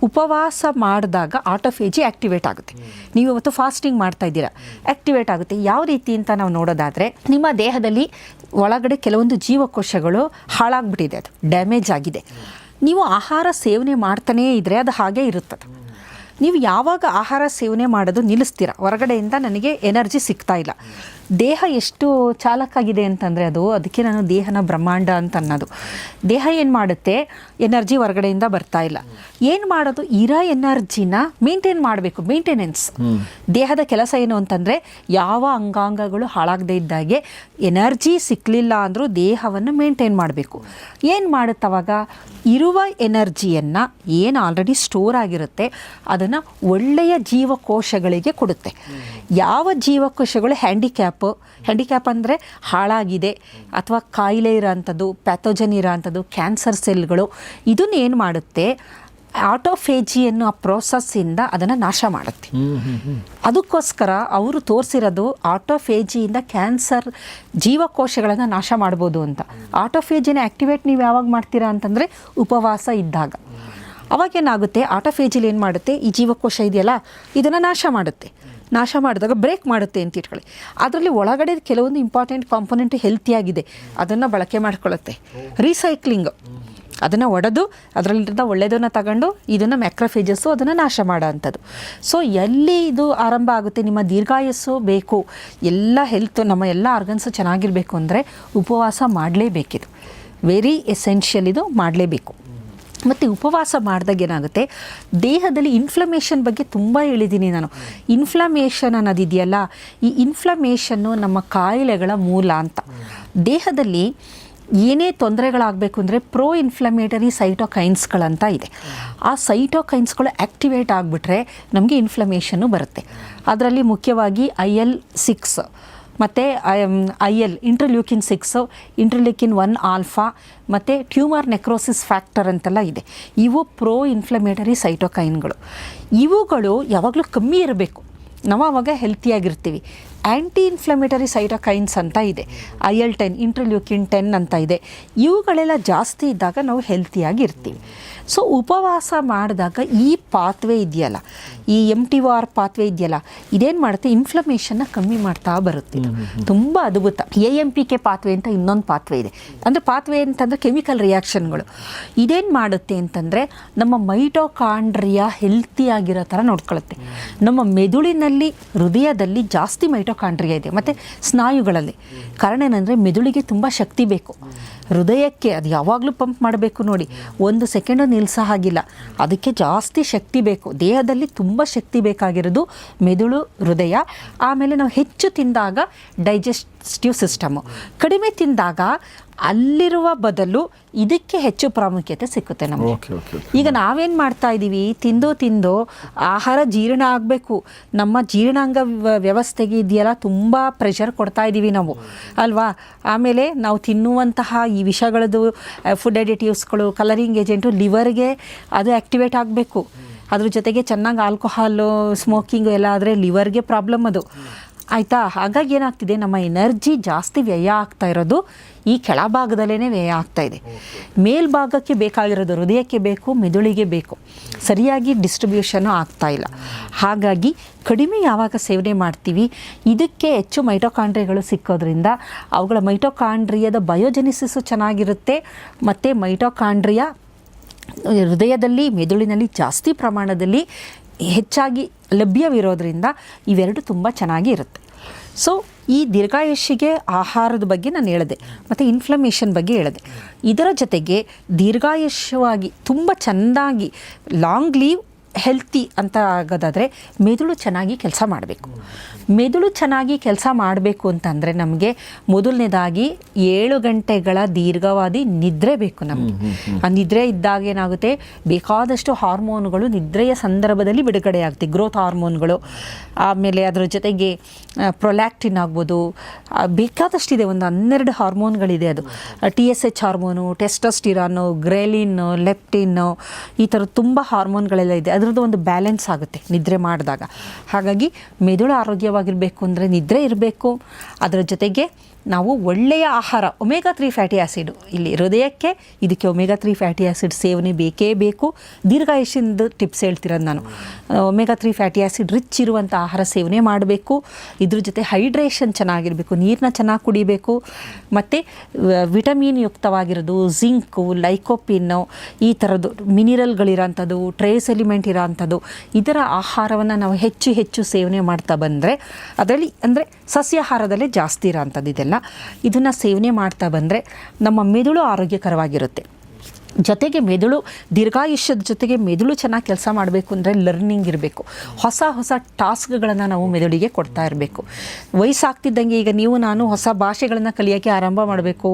ಉಪವಾಸ ಮಾಡಿದಾಗ ಆಟೋಫೇಜಿ ಆ್ಯಕ್ಟಿವೇಟ್ ಆಗುತ್ತೆ. ನೀವು ಇವತ್ತು ಫಾಸ್ಟಿಂಗ್ ಮಾಡ್ತಾ ಇದ್ದೀರಾ, ಆ್ಯಕ್ಟಿವೇಟ್ ಆಗುತ್ತೆ. ಯಾವ ರೀತಿ ಅಂತ ನಾವು ನೋಡೋದಾದರೆ, ನಿಮ್ಮ ದೇಹದಲ್ಲಿ ಒಳಗಡೆ ಕೆಲವೊಂದು ಜೀವಕೋಶಗಳು ಹಾಳಾಗ್ಬಿಟ್ಟಿದೆ, ಅದು ಡ್ಯಾಮೇಜ್ ಆಗಿದೆ. ನೀವು ಆಹಾರ ಸೇವನೆ ಮಾಡ್ತಾನೇ ಇದ್ದರೆ ಅದು ಹಾಗೇ ಇರುತ್ತದೆ. ನೀವು ಯಾವಾಗ ಆಹಾರ ಸೇವನೆ ಮಾಡೋದು ನಿಲ್ಲಿಸ್ತೀರ, ಹೊರಗಡೆಯಿಂದ ನನಗೆ ಎನರ್ಜಿ ಸಿಗ್ತಾ ಇಲ್ಲ. ದೇಹ ಎಷ್ಟು ಚಾಲಕಾಗಿದೆ ಅಂತಂದರೆ ಅದಕ್ಕೆ ನಾನು ದೇಹನ ಬ್ರಹ್ಮಾಂಡ ಅಂತ ಅನ್ನೋದು. ದೇಹ ಏನು ಮಾಡುತ್ತೆ, ಎನರ್ಜಿ ಹೊರಗಡೆಯಿಂದ ಬರ್ತಾ ಇಲ್ಲ. ಏನು ಮಾಡೋದು, ಇರೋ ಎನರ್ಜಿನ ಮೇಂಟೈನ್ ಮಾಡಬೇಕು. ಮೇಂಟೆನೆನ್ಸ್ ದೇಹದ ಕೆಲಸ ಏನು ಅಂತಂದರೆ, ಯಾವ ಅಂಗಾಂಗಗಳು ಹಾಳಾಗದೇ ಇದ್ದಾಗೆ ಎನರ್ಜಿ ಸಿಕ್ಕಲಿಲ್ಲ ಅಂದರೂ ದೇಹವನ್ನು ಮೇಂಟೈನ್ ಮಾಡಬೇಕು. ಏನು ಮಾಡುತ್ತವಾಗ, ಇರುವ ಎನರ್ಜಿಯನ್ನು ಏನು ಆಲ್ರೆಡಿ ಸ್ಟೋರ್ ಆಗಿರುತ್ತೆ ಅದನ್ನು ಒಳ್ಳೆಯ ಜೀವಕೋಶಗಳಿಗೆ ಕೊಡುತ್ತೆ. ಯಾವ ಜೀವಕೋಶಗಳು ಹ್ಯಾಂಡಿಕ್ಯಾಪ್ಡ್ ಹ್ಯಾಂಡಿಕ್ಯಾಪ್ ಅಂದರೆ ಹಾಳಾಗಿದೆ ಅಥವಾ ಕಾಯಿಲೆ ಇರೋಂಥದ್ದು, ಪ್ಯಾಥೋಜನ್ ಇರೋಂಥದ್ದು, ಕ್ಯಾನ್ಸರ್ ಸೆಲ್ಗಳು, ಇದನ್ನು ಏನು ಮಾಡುತ್ತೆ, ಆಟೋಫೇಜಿ ಅನ್ನೋ ಆ ಪ್ರೋಸೆಸ್ಸಿಂದ ಅದನ್ನು ನಾಶ ಮಾಡುತ್ತೆ. ಅದಕ್ಕೋಸ್ಕರ ಅವರು ತೋರಿಸಿರೋದು ಆಟೋಫೇಜಿಯಿಂದ ಕ್ಯಾನ್ಸರ್ ಜೀವಕೋಶಗಳನ್ನು ನಾಶ ಮಾಡ್ಬೋದು ಅಂತ. ಆಟೋಫೇಜಿನ ಆ್ಯಕ್ಟಿವೇಟ್ ನೀವು ಯಾವಾಗ ಮಾಡ್ತೀರಾ ಅಂತಂದರೆ ಉಪವಾಸ ಇದ್ದಾಗ. ಅವಾಗೇನಾಗುತ್ತೆ, ಆಟೋಫೇಜಿಲಿ ಏನು ಮಾಡುತ್ತೆ, ಈ ಜೀವಕೋಶ ಇದೆಯಲ್ಲ ಇದನ್ನು ನಾಶ ಮಾಡುತ್ತೆ. ನಾಶ ಮಾಡಿದಾಗ ಬ್ರೇಕ್ ಮಾಡುತ್ತೆ ಅಂತ ಇಟ್ಕೊಳ್ಳಿ. ಅದರಲ್ಲಿ ಒಳಗಡೆ ಕೆಲವೊಂದು ಇಂಪಾರ್ಟೆಂಟ್ ಕಾಂಪೊನೆಂಟ್ ಹೆಲ್ತಿಯಾಗಿದೆ, ಅದನ್ನು ಬಳಕೆ ಮಾಡ್ಕೊಳ್ಳುತ್ತೆ. ರೀಸೈಕ್ಲಿಂಗ್, ಅದನ್ನು ಒಡೆದು ಅದರಲ್ಲಿಂದ ಒಳ್ಳೆಯದನ್ನು ತಗೊಂಡು ಇದನ್ನು ಮ್ಯಾಕ್ರೋಫೇಜಸ್ಸು ಅದನ್ನು ನಾಶ ಮಾಡೋ ಅಂಥದ್ದು. ಸೊ ಎಲ್ಲಿ ಇದು ಆರಂಭ ಆಗುತ್ತೆ, ನಿಮ್ಮ ದೀರ್ಘಾಯಸ್ಸು ಬೇಕು, ಎಲ್ಲ ಹೆಲ್ತು, ನಮ್ಮ ಎಲ್ಲ ಆರ್ಗನ್ಸು ಚೆನ್ನಾಗಿರಬೇಕು ಅಂದರೆ ಉಪವಾಸ ಮಾಡಲೇಬೇಕಿದು. ವೆರಿ ಎಸೆನ್ಷಿಯಲ್, ಇದು ಮಾಡಲೇಬೇಕು. ಮತ್ತು ಉಪವಾಸ ಮಾಡಿದಾಗ ಏನಾಗುತ್ತೆ, ದೇಹದಲ್ಲಿ ಇನ್ಫ್ಲಮೇಷನ್ ಬಗ್ಗೆ ತುಂಬ ಹೇಳಿದ್ದೀನಿ ನಾನು. ಇನ್ಫ್ಲಮೇಷನ್ ಅನ್ನೋದಿದೆಯಲ್ಲ, ಈ ಇನ್ಫ್ಲಮೇಷನ್ನು ನಮ್ಮ ಕಾಯಿಲೆಗಳ ಮೂಲ ಅಂತ. ದೇಹದಲ್ಲಿ ಏನೇ ತೊಂದರೆಗಳಾಗಬೇಕು ಅಂದರೆ ಪ್ರೋ ಇನ್ಫ್ಲಮೇಟರಿ ಸೈಟೋಕೈನ್ಸ್ಗಳಂತ ಇದೆ. ಆ ಸೈಟೋಕೈನ್ಸ್ಗಳು ಆ್ಯಕ್ಟಿವೇಟ್ ಆಗಿಬಿಟ್ರೆ ನಮಗೆ ಇನ್ಫ್ಲಮೇಷನ್ನು ಬರುತ್ತೆ. ಅದರಲ್ಲಿ ಮುಖ್ಯವಾಗಿ IL-6 ಮತ್ತು IL ಇಂಟರ್ಲ್ಯೂಕಿನ್ 6, ಇಂಟರ್ಲ್ಯೂಕಿನ್ 1 ಆಲ್ಫಾ ಮತ್ತು ಟ್ಯೂಮರ್ ನೆಕ್ರೋಸಿಸ್ ಫ್ಯಾಕ್ಟರ್ ಅಂತೆಲ್ಲ ಇದೆ. ಇವು ಪ್ರೋ ಇನ್ಫ್ಲಮೇಟರಿ ಸೈಟೋಕೈನ್ಗಳು. ಇವುಗಳು ಯಾವಾಗಲೂ ಕಮ್ಮಿ ಇರಬೇಕು, ನಾವು ಆವಾಗ ಹೆಲ್ತಿಯಾಗಿರ್ತೀವಿ. ಆ್ಯಂಟಿ ಇನ್ಫ್ಲಮೇಟರಿ ಸೈಟೋಕೈನ್ಸ್ ಅಂತ ಇದೆ, IL-10, ಇಂಟರ್ಲ್ಯೂಕಿನ್ 10 ಅಂತ ಇದೆ. ಇವುಗಳೆಲ್ಲ ಜಾಸ್ತಿ ಇದ್ದಾಗ ನಾವು ಹೆಲ್ತಿಯಾಗಿ ಇರ್ತೀವಿ. ಸೊ ಉಪವಾಸ ಮಾಡಿದಾಗ ಈ ಪಾತ್ವೆ ಇದೆಯಲ್ಲ, ಈ MTOR ಪಾತ್ವೆ ಇದೆಯಲ್ಲ, ಇದೇನು ಮಾಡುತ್ತೆ, ಇನ್ಫ್ಲಮೇಷನ್ನ ಕಮ್ಮಿ ಮಾಡ್ತಾ ಬರುತ್ತೆ. ತುಂಬ ಅದ್ಭುತ. AMPK ಪಾತ್ವೆ ಅಂತ ಇನ್ನೊಂದು ಪಾತ್ವೆ ಇದೆ. ಅಂದರೆ ಪಾತ್ವೆ ಅಂತಂದರೆ ಕೆಮಿಕಲ್ ರಿಯಾಕ್ಷನ್ಗಳು. ಇದೇನು ಮಾಡುತ್ತೆ ಅಂತಂದರೆ ನಮ್ಮ ಮೈಟೋಕಾಂಡ್ರಿಯಾ ಹೆಲ್ತಿಯಾಗಿರೋ ಥರ ನೋಡ್ಕೊಳ್ಳುತ್ತೆ. ನಮ್ಮ ಮೆದುಳಿನಲ್ಲಿ, ಹೃದಯದಲ್ಲಿ ಜಾಸ್ತಿ ಮೈಟೋಕಾಂಡ್ರಿಯಾ ಇದೆ, ಮತ್ತು ಸ್ನಾಯುಗಳಲ್ಲಿ. ಕಾರಣ ಏನಂದರೆ ಮೆದುಳಿಗೆ ತುಂಬ ಶಕ್ತಿ ಬೇಕು. ಹೃದಯಕ್ಕೆ ಅದು ಯಾವಾಗಲೂ ಪಂಪ್ ಮಾಡಬೇಕು ನೋಡಿ, 1 ಸೆಕೆಂಡು ನಿಲ್ಲಿಸೋ ಹಾಗಿಲ್ಲ. ಅದಕ್ಕೆ ಜಾಸ್ತಿ ಶಕ್ತಿ ಬೇಕು. ದೇಹದಲ್ಲಿ ತುಂಬ ಶಕ್ತಿ ಬೇಕಾಗಿರೋದು ಮೆದುಳು, ಹೃದಯ. ಆಮೇಲೆ ನಾವು ಹೆಚ್ಚು ತಿಂದಾಗ ಡೈಜೆಸ್ಟಿವ್ ಸಿಸ್ಟಮು, ಕಡಿಮೆ ತಿಂದಾಗ ಅಲ್ಲಿರುವ ಬದಲು ಇದಕ್ಕೆ ಹೆಚ್ಚು ಪ್ರಾಮುಖ್ಯತೆ ಸಿಕ್ಕುತ್ತೆ ನಮಗೆ. ಈಗ ನಾವೇನು ಮಾಡ್ತಾ ಇದ್ದೀವಿ, ತಿಂದು ಆಹಾರ ಜೀರ್ಣ ಆಗಬೇಕು, ನಮ್ಮ ಜೀರ್ಣಾಂಗ ವ್ಯವಸ್ಥೆಗೆ ಇದೆಯಲ್ಲ ತುಂಬ ಪ್ರೆಷರ್ ಕೊಡ್ತಾ ಇದ್ದೀವಿ ನಾವು ಅಲ್ವಾ. ಆಮೇಲೆ ನಾವು ತಿನ್ನುವಂತಹ ಈ ವಿಷಗಳದ್ದು ಫುಡ್ ಅಡಿಟಿವ್ಸ್ಗಳು, ಕಲರಿಂಗ್ ಏಜೆಂಟು ಲಿವರ್ಗೆ ಅದು ಆ್ಯಕ್ಟಿವೇಟ್ ಆಗಬೇಕು. ಅದ್ರ ಜೊತೆಗೆ ಚೆನ್ನಾಗಿ ಆಲ್ಕೋಹಾಲು, ಸ್ಮೋಕಿಂಗು ಎಲ್ಲ ಆದರೆ ಲಿವರ್ಗೆ ಪ್ರಾಬ್ಲಮ್ ಅದು, ಆಯಿತಾ. ಹಾಗಾಗಿ ಏನಾಗ್ತಿದೆ, ನಮ್ಮ ಎನರ್ಜಿ ಜಾಸ್ತಿ ವ್ಯಯ ಆಗ್ತಾ ಇರೋದು ಈ ಕೆಳಭಾಗದಲ್ಲೇ ವ್ಯಯ ಆಗ್ತಾಯಿದೆ. ಮೇಲ್ಭಾಗಕ್ಕೆ ಬೇಕಾಗಿರೋದು ಹೃದಯಕ್ಕೆ ಬೇಕು, ಮೆದುಳಿಗೆ ಬೇಕು, ಸರಿಯಾಗಿ ಡಿಸ್ಟ್ರಿಬ್ಯೂಷನು ಆಗ್ತಾಯಿಲ್ಲ. ಹಾಗಾಗಿ ಕಡಿಮೆ ಯಾವಾಗ ಸೇವನೆ ಮಾಡ್ತೀವಿ, ಇದಕ್ಕೆ ಹೆಚ್ಚು ಮೈಟೋಕಾಂಡ್ರಿಯಾಗಳು ಸಿಕ್ಕೋದ್ರಿಂದ ಅವುಗಳ ಮೈಟೋಕಾಂಡ್ರಿಯಾದ ಬಯೋಜೆನಿಸಿಸು ಚೆನ್ನಾಗಿರುತ್ತೆ. ಮತ್ತು ಮೈಟೋಕಾಂಡ್ರಿಯಾ ಹೃದಯದಲ್ಲಿ, ಮೆದುಳಿನಲ್ಲಿ ಜಾಸ್ತಿ ಪ್ರಮಾಣದಲ್ಲಿ ಹೆಚ್ಚಾಗಿ ಲಭ್ಯವಿರೋದ್ರಿಂದ ಇವೆರಡು ತುಂಬ ಚೆನ್ನಾಗಿ ಇರುತ್ತೆ. ಸೊ ಈ ದೀರ್ಘಾಯುಷ್ಯಗೆ ಆಹಾರದ ಬಗ್ಗೆ ನಾನು ಹೇಳಿದೆ, ಮತ್ತು ಇನ್ಫ್ಲಮೇಷನ್ ಬಗ್ಗೆ ಹೇಳಿದೆ. ಇದರ ಜೊತೆಗೆ ದೀರ್ಘಾಯುಷ್ಯವಾಗಿ ತುಂಬ ಚೆಂದಾಗಿ ಲಾಂಗ್ ಲೀವ್ ಹೆಲ್ತಿ ಅಂತ ಆಗೋದಾದರೆ ಮೆದುಳು ಚೆನ್ನಾಗಿ ಕೆಲಸ ಮಾಡಬೇಕು. ಮೆದುಳು ಚೆನ್ನಾಗಿ ಕೆಲಸ ಮಾಡಬೇಕು ಅಂತಂದರೆ ನಮಗೆ ಮೊದಲನೇದಾಗಿ 7 ಗಂಟೆಗಳ ದೀರ್ಘಾವಧಿ ನಿದ್ರೆ ಬೇಕು ನಮಗೆ. ಆ ನಿದ್ರೆ ಇದ್ದಾಗ ಏನಾಗುತ್ತೆ, ಬೇಕಾದಷ್ಟು ಹಾರ್ಮೋನುಗಳು ನಿದ್ರೆಯ ಸಂದರ್ಭದಲ್ಲಿ ಬಿಡುಗಡೆ ಆಗುತ್ತೆ, ಗ್ರೋತ್ ಹಾರ್ಮೋನ್ಗಳು. ಆಮೇಲೆ ಅದರ ಜೊತೆಗೆ ಪ್ರೊಲ್ಯಾಕ್ಟಿನ್ ಆಗ್ಬೋದು, ಬೇಕಾದಷ್ಟಿದೆ, ಒಂದು 12 ಹಾರ್ಮೋನ್ಗಳಿದೆ. ಅದು TSH ಹಾರ್ಮೋನು, ಟೆಸ್ಟೋಸ್ಟಿರಾನು, ಗ್ರೆಲಿನ್ನು, ಲೆಪ್ಟಿನ್ನು, ಈ ಥರ ತುಂಬ ಹಾರ್ಮೋನ್ಗಳೆಲ್ಲ ಇದೆ. ಅದರದ್ದು ಒಂದು ಬ್ಯಾಲೆನ್ಸ್ ಆಗುತ್ತೆ ನಿದ್ರೆ ಮಾಡಿದಾಗ. ಹಾಗಾಗಿ ಮೆದುಳು ಆರೋಗ್ಯವಾಗಿರಬೇಕು ಅಂದರೆ ನಿದ್ರೆ ಇರಬೇಕು. ಅದರ ಜೊತೆಗೆ ನಾವು ಒಳ್ಳೆಯ ಆಹಾರ, ಒಮೆಗಾ-3 ಫ್ಯಾಟಿ ಆ್ಯಸಿಡು, ಇಲ್ಲಿ ಹೃದಯಕ್ಕೆ ಇದಕ್ಕೆ ಒಮೆಗಾ-3 ಫ್ಯಾಟಿ ಆ್ಯಸಿಡ್ ಸೇವನೆ ಬೇಕೇ ಬೇಕು. ದೀರ್ಘಾಯುಷ್ಯದ ಟಿಪ್ಸ್ ಹೇಳ್ತಿರೋದು ನಾನು. ಒಮೆಗಾ-3 ಫ್ಯಾಟಿ ಆ್ಯಸಿಡ್ ರಿಚ್ ಇರುವಂಥ ಆಹಾರ ಸೇವನೆ ಮಾಡಬೇಕು. ಇದ್ರ ಜೊತೆ ಹೈಡ್ರೇಷನ್ ಚೆನ್ನಾಗಿರಬೇಕು, ನೀರನ್ನ ಚೆನ್ನಾಗಿ ಕುಡಿಬೇಕು. ಮತ್ತು ವಿಟಮಿನ್ ಯುಕ್ತವಾಗಿರೋದು, ಜಿಂಕು, ಲೈಕೋಪಿನ್ನು, ಈ ಥರದ್ದು ಮಿನಿರಲ್ಗಳಿರೋಂಥದ್ದು, ಟ್ರೇಸ್ ಎಲಿಮೆಂಟ್ ಇರೋಂಥದ್ದು, ಇದರ ಆಹಾರವನ್ನು ನಾವು ಹೆಚ್ಚು ಹೆಚ್ಚು ಸೇವನೆ ಮಾಡ್ತಾ ಬಂದರೆ, ಅದರಲ್ಲಿ ಅಂದರೆ ಸಸ್ಯಾಹಾರದಲ್ಲೇ ಜಾಸ್ತಿ ಇರೋಂಥದ್ದು ಇದೆಲ್ಲ, ಇದನ್ನು ಸೇವನೆ ಮಾಡ್ತಾ ಬಂದರೆ ನಮ್ಮ ಮೆದುಳು ಆರೋಗ್ಯಕರವಾಗಿರುತ್ತೆ. ಜೊತೆಗೆ ಮೆದುಳು, ದೀರ್ಘಾಯುಷ್ಯದ ಜೊತೆಗೆ ಮೆದುಳು ಚೆನ್ನಾಗಿ ಕೆಲಸ ಮಾಡಬೇಕು ಅಂದರೆ ಲರ್ನಿಂಗ್ ಇರಬೇಕು. ಹೊಸ ಹೊಸ ಟಾಸ್ಕ್ಗಳನ್ನು ನಾವು ಮೆದುಳಿಗೆ ಕೊಡ್ತಾ ಇರಬೇಕು. ವಯಸ್ಸಾಗ್ತಿದ್ದಂಗೆ ಈಗ ನೀವು ನಾನು ಹೊಸ ಭಾಷೆಗಳನ್ನು ಕಲಿಯೋಕ್ಕೆ ಆರಂಭ ಮಾಡಬೇಕು,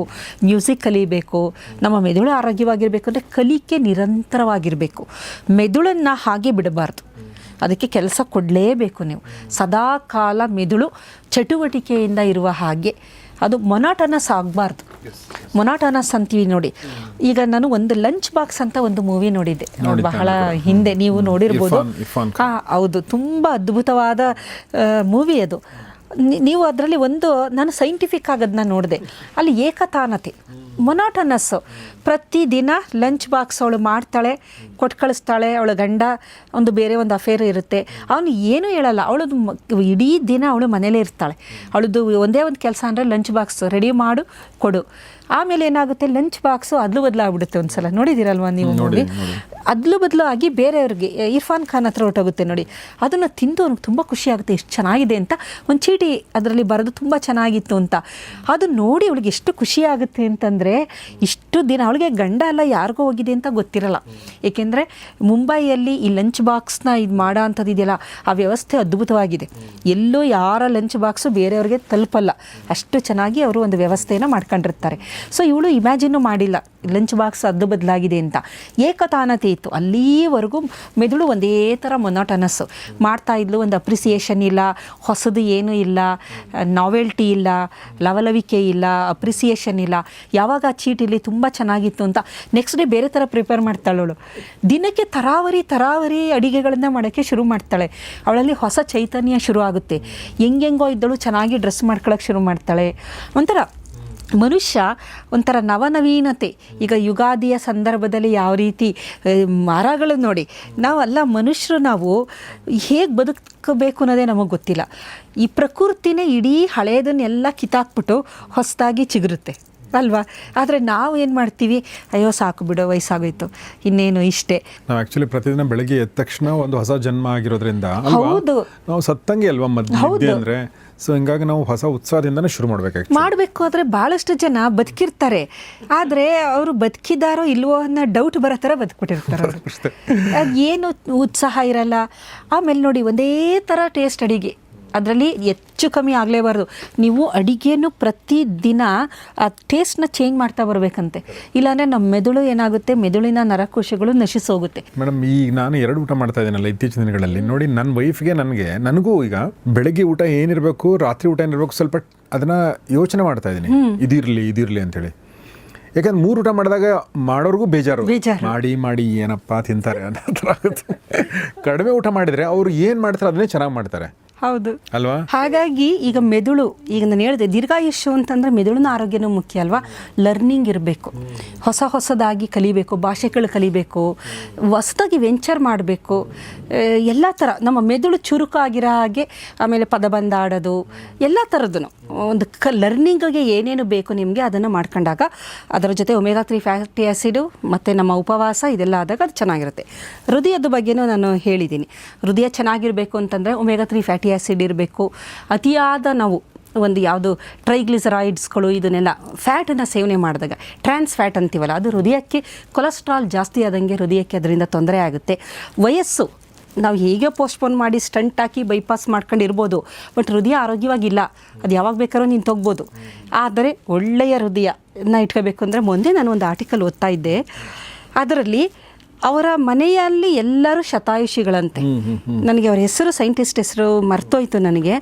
ಮ್ಯೂಸಿಕ್ ಕಲಿಬೇಕು. ನಮ್ಮ ಮೆದುಳು ಆರೋಗ್ಯವಾಗಿರಬೇಕು ಅಂದರೆ ಕಲಿಕೆ ನಿರಂತರವಾಗಿರಬೇಕು. ಮೆದುಳನ್ನು ಹಾಗೆ ಬಿಡಬಾರ್ದು. ಅದಕ್ಕೆ ಕೆಲಸ ಕೊಡಲೇಬೇಕು ನೀವು. ಸದಾ ಕಾಲ ಮೆದುಳು ಚಟುವಟಿಕೆಯಿಂದ ಇರುವ ಹಾಗೆ, ಅದು ಮೊನಾಟನಸ್ ಆಗಬಾರ್ದು. ಮೊನಾಟನಸ್ ಅಂತೀವಿ ನೋಡಿ. ಈಗ ನಾನು ಒಂದು ಲಂಚ್ ಬಾಕ್ಸ್ ಅಂತ ಒಂದು ಮೂವಿ ನೋಡಿದ್ದೆ ಬಹಳ ಹಿಂದೆ, ನೀವು ನೋಡಿರ್ಬೋದು. ಹಾಂ ಹೌದು, ತುಂಬ ಅದ್ಭುತವಾದ ಮೂವಿ ಅದು. ನೀವು ಅದರಲ್ಲಿ ನಾನು ಸೈಂಟಿಫಿಕ್ ಆಗೋದನ್ನ ನೋಡಿದೆ. ಅಲ್ಲಿ ಏಕತಾನತೆ, ಮೊನಾಟನಸ್ಸು. ಪ್ರತಿದಿನ ಲಂಚ್ ಬಾಕ್ಸ್ ಅವಳು ಮಾಡ್ತಾಳೆ, ಕೊಟ್ಟು ಕಳಿಸ್ತಾಳೆ. ಅವಳ ಗಂಡ ಬೇರೆ ಒಂದು ಅಫೇರ್ ಇರುತ್ತೆ, ಅವನು ಏನೂ ಹೇಳಲ್ಲ. ಅವಳದು ಇಡೀ ದಿನ ಅವಳು ಮನೇಲೇ ಇರ್ತಾಳೆ. ಅವಳದು ಒಂದೇ ಒಂದು ಕೆಲಸ ಅಂದರೆ ಲಂಚ್ ಬಾಕ್ಸ್ ರೆಡಿ ಮಾಡು ಕೊಡು. ಆಮೇಲೆ ಏನಾಗುತ್ತೆ, ಲಂಚ್ ಬಾಕ್ಸು ಅದಲು ಬದಲಾಗ್ಬಿಡುತ್ತೆ. ಒಂದು ಸಲ ನೋಡಿದ್ದೀರಲ್ವ ನೀವು ಮೂವಿ? ಅದಲು ಬದಲು ಆಗಿ ಬೇರೆಯವ್ರಿಗೆ, ಇರ್ಫಾನ್ ಖಾನ್ ಹತ್ರ ಹೊರಟೋಗುತ್ತೆ ನೋಡಿ. ಅದನ್ನು ತಿಂದು ಅವ್ನಿಗೆ ತುಂಬ ಖುಷಿ ಆಗುತ್ತೆ, ಎಷ್ಟು ಚೆನ್ನಾಗಿದೆ ಅಂತ ಒಂದು ಚೀಟಿ ಅದರಲ್ಲಿ ಬರೋದು ತುಂಬ ಚೆನ್ನಾಗಿತ್ತು ಅಂತ. ಅದು ನೋಡಿ ಅವಳಿಗೆ ಎಷ್ಟು ಖುಷಿ ಆಗುತ್ತೆ ಅಂತಂದರೆ, ಇಷ್ಟು ದಿನ ಅವಳಿಗೆ ಗಂಡ ಎಲ್ಲ ಯಾರಿಗೋ ಹೋಗಿದೆ ಅಂತ ಗೊತ್ತಿರಲ್ಲ. ಏಕೆಂದರೆ ಮುಂಬೈಯಲ್ಲಿ ಈ ಲಂಚ್ ಬಾಕ್ಸ್ನ ಇದು ಮಾಡೋ ಅಂಥದ್ದು ಇದೆಯಲ್ಲ, ಆ ವ್ಯವಸ್ಥೆ ಅದ್ಭುತವಾಗಿದೆ. ಎಲ್ಲೂ ಯಾರ ಲಂಚ್ ಬಾಕ್ಸು ಬೇರೆಯವ್ರಿಗೆ ತಲುಪಲ್ಲ, ಅಷ್ಟು ಚೆನ್ನಾಗಿ ಅವರು ಒಂದು ವ್ಯವಸ್ಥೆಯನ್ನು ಮಾಡ್ಕೊಂಡಿರ್ತಾರೆ. ಸೊ ಇವಳು ಇಮ್ಯಾಜಿನ್ನು ಮಾಡಿಲ್ಲ ಲಂಚ್ ಬಾಕ್ಸ್ ಅದು ಬದಲಾಗಿದೆ ಅಂತ. ಏಕತಾನತೆ ಇತ್ತು ಅಲ್ಲಿವರೆಗೂ. ಮೆದುಳು ಒಂದೇ ಥರ ಮೊನಾಟನಸ್ಸು ಮಾಡ್ತಾ ಇದ್ಲು. ಒಂದು ಅಪ್ರಿಸಿಯೇಷನ್ ಇಲ್ಲ, ಹೊಸದು ಏನೂ ಇಲ್ಲ, ನಾವೆಲ್ಟಿ ಇಲ್ಲ, ಲವಲವಿಕೆ ಇಲ್ಲ, ಅಪ್ರಿಸಿಯೇಷನ್ ಇಲ್ಲ. ಯಾವಾಗ ಆ ಚೀಟಿಲಿ ತುಂಬ ಚೆನ್ನಾಗಿತ್ತು ಅಂತ ನೆಕ್ಸ್ಟ್ ಡೇ ಬೇರೆ ಥರ ಪ್ರಿಪೇರ್ ಮಾಡ್ತಾಳವಳು. ದಿನಕ್ಕೆ ತರಾವರಿ ಅಡುಗೆಗಳನ್ನ ಮಾಡೋಕ್ಕೆ ಶುರು ಮಾಡ್ತಾಳೆ. ಅವಳಲ್ಲಿ ಹೊಸ ಚೈತನ್ಯ ಶುರು ಆಗುತ್ತೆ. ಹೆಂಗೆಂಗೋ ಇದ್ದಳು ಚೆನ್ನಾಗಿ ಡ್ರೆಸ್ ಮಾಡ್ಕೊಳ್ಳೋಕೆ ಶುರು ಮಾಡ್ತಾಳೆ. ಒಂಥರ ಮನುಷ್ಯ ಒಂಥರ ನವನವೀನತೆ. ಈಗ ಯುಗಾದಿಯ ಸಂದರ್ಭದಲ್ಲಿ ಯಾವ ರೀತಿ ಮರಗಳು ನೋಡಿ, ನಾವೆಲ್ಲ ಮನುಷ್ಯರು ನಾವು ಹೇಗೆ ಬದುಕಬೇಕು ಅನ್ನೋದೇ ನಮಗೆ ಗೊತ್ತಿಲ್ಲ. ಈ ಪ್ರಕೃತಿನೇ ಇಡೀ ಹಳೆಯದನ್ನೆಲ್ಲ ಕಿತ್ತಾಕ್ಬಿಟ್ಟು ಹೊಸದಾಗಿ ಚಿಗುರುತ್ತೆ ಅಲ್ವಾ? ಆದರೆ ನಾವು ಏನು ಮಾಡ್ತೀವಿ, ಅಯ್ಯೋ ಸಾಕು ಬಿಡೋ, ವಯಸ್ಸಾಗೋಯ್ತು, ಇನ್ನೇನು ಇಷ್ಟೇ. ನಾವು ಆ್ಯಕ್ಚುಲಿ ಪ್ರತಿದಿನ ಬೆಳಗ್ಗೆ ಎದ್ದ ತಕ್ಷಣ ಒಂದು ಹೊಸ ಜನ್ಮ ಆಗಿರೋದ್ರಿಂದ ಹೌದು, ನಾವು ಸತ್ತಂಗೆ ಅಲ್ವಾ ಮಧ್ಯೆ ಅಂದರೆ. ಸೊ ಹಿಂಗಾಗಿ ನಾವು ಹೊಸ ಉತ್ಸಾಹದಿಂದನೇ ಶುರು ಮಾಡಬೇಕು. ಆದರೆ ಭಾಳಷ್ಟು ಜನ ಬದುಕಿರ್ತಾರೆ, ಆದರೆ ಅವರು ಬದುಕಿದಾರೋ ಇಲ್ವೋ ಅನ್ನೋ ಡೌಟ್ ಬರೋ ಥರ ಬದುಕ್ಬಿಟ್ಟಿರ್ತಾರೆ ಅವರು. ಏನು ಉತ್ಸಾಹ ಇರಲ್ಲ. ಆಮೇಲೆ ನೋಡಿ, ಒಂದೇ ಥರ ಟೇಸ್ಟ್ ಅಡಿಗೆ, ಅದರಲ್ಲಿ ಹೆಚ್ಚು ಕಮ್ಮಿ ಆಗಲೇಬಾರ್ದು. ನೀವು ಅಡಿಗೆಯನ್ನು ಪ್ರತಿದಿನ ಆ ಟೇಸ್ಟ್ನ ಚೇಂಜ್ ಮಾಡ್ತಾ ಬರಬೇಕಂತೆ. ಇಲ್ಲಾಂದರೆ ನಮ್ಮ ಮೆದುಳು ಏನಾಗುತ್ತೆ, ಮೆದುಳಿನ ನರಕೋಶಗಳು ನಶಿಸೋಗುತ್ತೆ. ಮೇಡಮ್, ಈಗ ನಾನು 2 ಊಟ ಮಾಡ್ತಾ ಇದ್ದೀನಲ್ಲ ಇತ್ತೀಚಿನ ದಿನಗಳಲ್ಲಿ, ನೋಡಿ ನನ್ನ ವೈಫ್ಗೆ ನನಗೂ ಈಗ ಬೆಳಗ್ಗೆ ಊಟ ಏನಿರಬೇಕು, ರಾತ್ರಿ ಊಟ ಏನಿರಬೇಕು, ಸ್ವಲ್ಪ ಅದನ್ನು ಯೋಚನೆ ಮಾಡ್ತಾ ಇದ್ದೀನಿ, ಇದಿರಲಿ ಅಂತೇಳಿ. ಯಾಕಂದ್ರೆ 3 ಊಟ ಮಾಡಿದಾಗ ಮಾಡೋರ್ಗೂ ಬೇಜಾರು, ಮಾಡಿ ಏನಪ್ಪ ತಿಂತಾರೆ ಅನ್ನೋ ಥರ ಆಗುತ್ತೆ. ಕಡಿಮೆ ಊಟ ಮಾಡಿದರೆ ಅವರು ಏನು ಮಾಡ್ತಾರೆ ಅದನ್ನೇ ಚೆನ್ನಾಗಿ ಮಾಡ್ತಾರೆ. ಹೌದು ಅಲ್ವಾ? ಹಾಗಾಗಿ ಈಗ ಮೆದುಳು, ಈಗ ನಾನು ಹೇಳಿದೆ ದೀರ್ಘಾಯುಷ್ಯ ಅಂತಂದರೆ ಮೆದುಳಿನ ಆರೋಗ್ಯನೂ ಮುಖ್ಯ ಅಲ್ವಾ? ಲರ್ನಿಂಗ್ ಇರಬೇಕು, ಹೊಸದಾಗಿ ಕಲಿಬೇಕು, ಭಾಷೆಗಳು ಕಲಿಬೇಕು, ಹೊಸದಾಗಿ ವೆಂಚರ್ ಮಾಡಬೇಕು, ಎಲ್ಲ ಥರ ನಮ್ಮ ಮೆದುಳು ಚುರುಕಾಗಿರೋ ಹಾಗೆ. ಆಮೇಲೆ ಪದಬಂಧ ಆಡೋದು, ಎಲ್ಲ ಥರದ್ದು ಒಂದು ಲರ್ನಿಂಗಿಗೆ ಏನೇನು ಬೇಕು ನಿಮಗೆ ಅದನ್ನು ಮಾಡ್ಕೊಂಡಾಗ, ಅದರ ಜೊತೆ ಒಮೆಗಾ 3 ಫ್ಯಾಟಿ ಆ್ಯಸಿಡು ಮತ್ತು ನಮ್ಮ ಉಪವಾಸ ಇದೆಲ್ಲ ಆದಾಗ ಅದು ಚೆನ್ನಾಗಿರುತ್ತೆ. ಹೃದಯದ ಬಗ್ಗೆನೂ ನಾನು ಹೇಳಿದ್ದೀನಿ. ಹೃದಯ ಚೆನ್ನಾಗಿರಬೇಕು ಅಂತಂದರೆ ಒಮೆಗಾ 3 ಫ್ಯಾಟಿ ಆ್ಯಸಿಡ್ ಇರಬೇಕು. ಅತಿಯಾದ ನಾವು ಒಂದು ಯಾವುದು ಟ್ರೈಗ್ಲಿಸರಾಯ್ಡ್ಸ್ಗಳು ಇದನ್ನೆಲ್ಲ ಫ್ಯಾಟನ್ನು ಸೇವನೆ ಮಾಡಿದಾಗ, ಟ್ರಾನ್ಸ್ ಫ್ಯಾಟ್ ಅಂತೀವಲ್ಲ, ಅದು ಹೃದಯಕ್ಕೆ ಕೊಲೆಸ್ಟ್ರಾಲ್ ಜಾಸ್ತಿ ಆದಂಗೆ ಹೃದಯಕ್ಕೆ ಅದರಿಂದ ತೊಂದರೆ ಆಗುತ್ತೆ. ವಯಸ್ಸು ನಾವು ಹೇಗೆ ಪೋಸ್ಟ್ಪೋನ್ ಮಾಡಿ ಸ್ಟಂಟ್ ಹಾಕಿ ಬೈಪಾಸ್ ಮಾಡ್ಕೊಂಡಿರ್ಬೋದು, ಬಟ್ ಹೃದಯ ಆರೋಗ್ಯವಾಗಿಲ್ಲ, ಅದು ಯಾವಾಗ ಬೇಕಾದ್ರೂ ನೀನು ತೊಗ್ಬೋದು. ಆದರೆ ಒಳ್ಳೆಯ ಹೃದಯನ ಇಟ್ಕೋಬೇಕು ಅಂದರೆ, ಮುಂದೆ ನಾನು ಒಂದು ಆರ್ಟಿಕಲ್ ಓದ್ತಾ ಇದ್ದೆ, ಅದರಲ್ಲಿ ಅವರ ಮನೆಯಲ್ಲಿ ಎಲ್ಲರೂ ಶತಾಯುಷಿಗಳಂತೆ. ನನಗೆ ಅವರ ಹೆಸರು, ಸೈಂಟಿಸ್ಟ್ ಹೆಸರು ಮರ್ತೋಯ್ತು ನನಗೆ.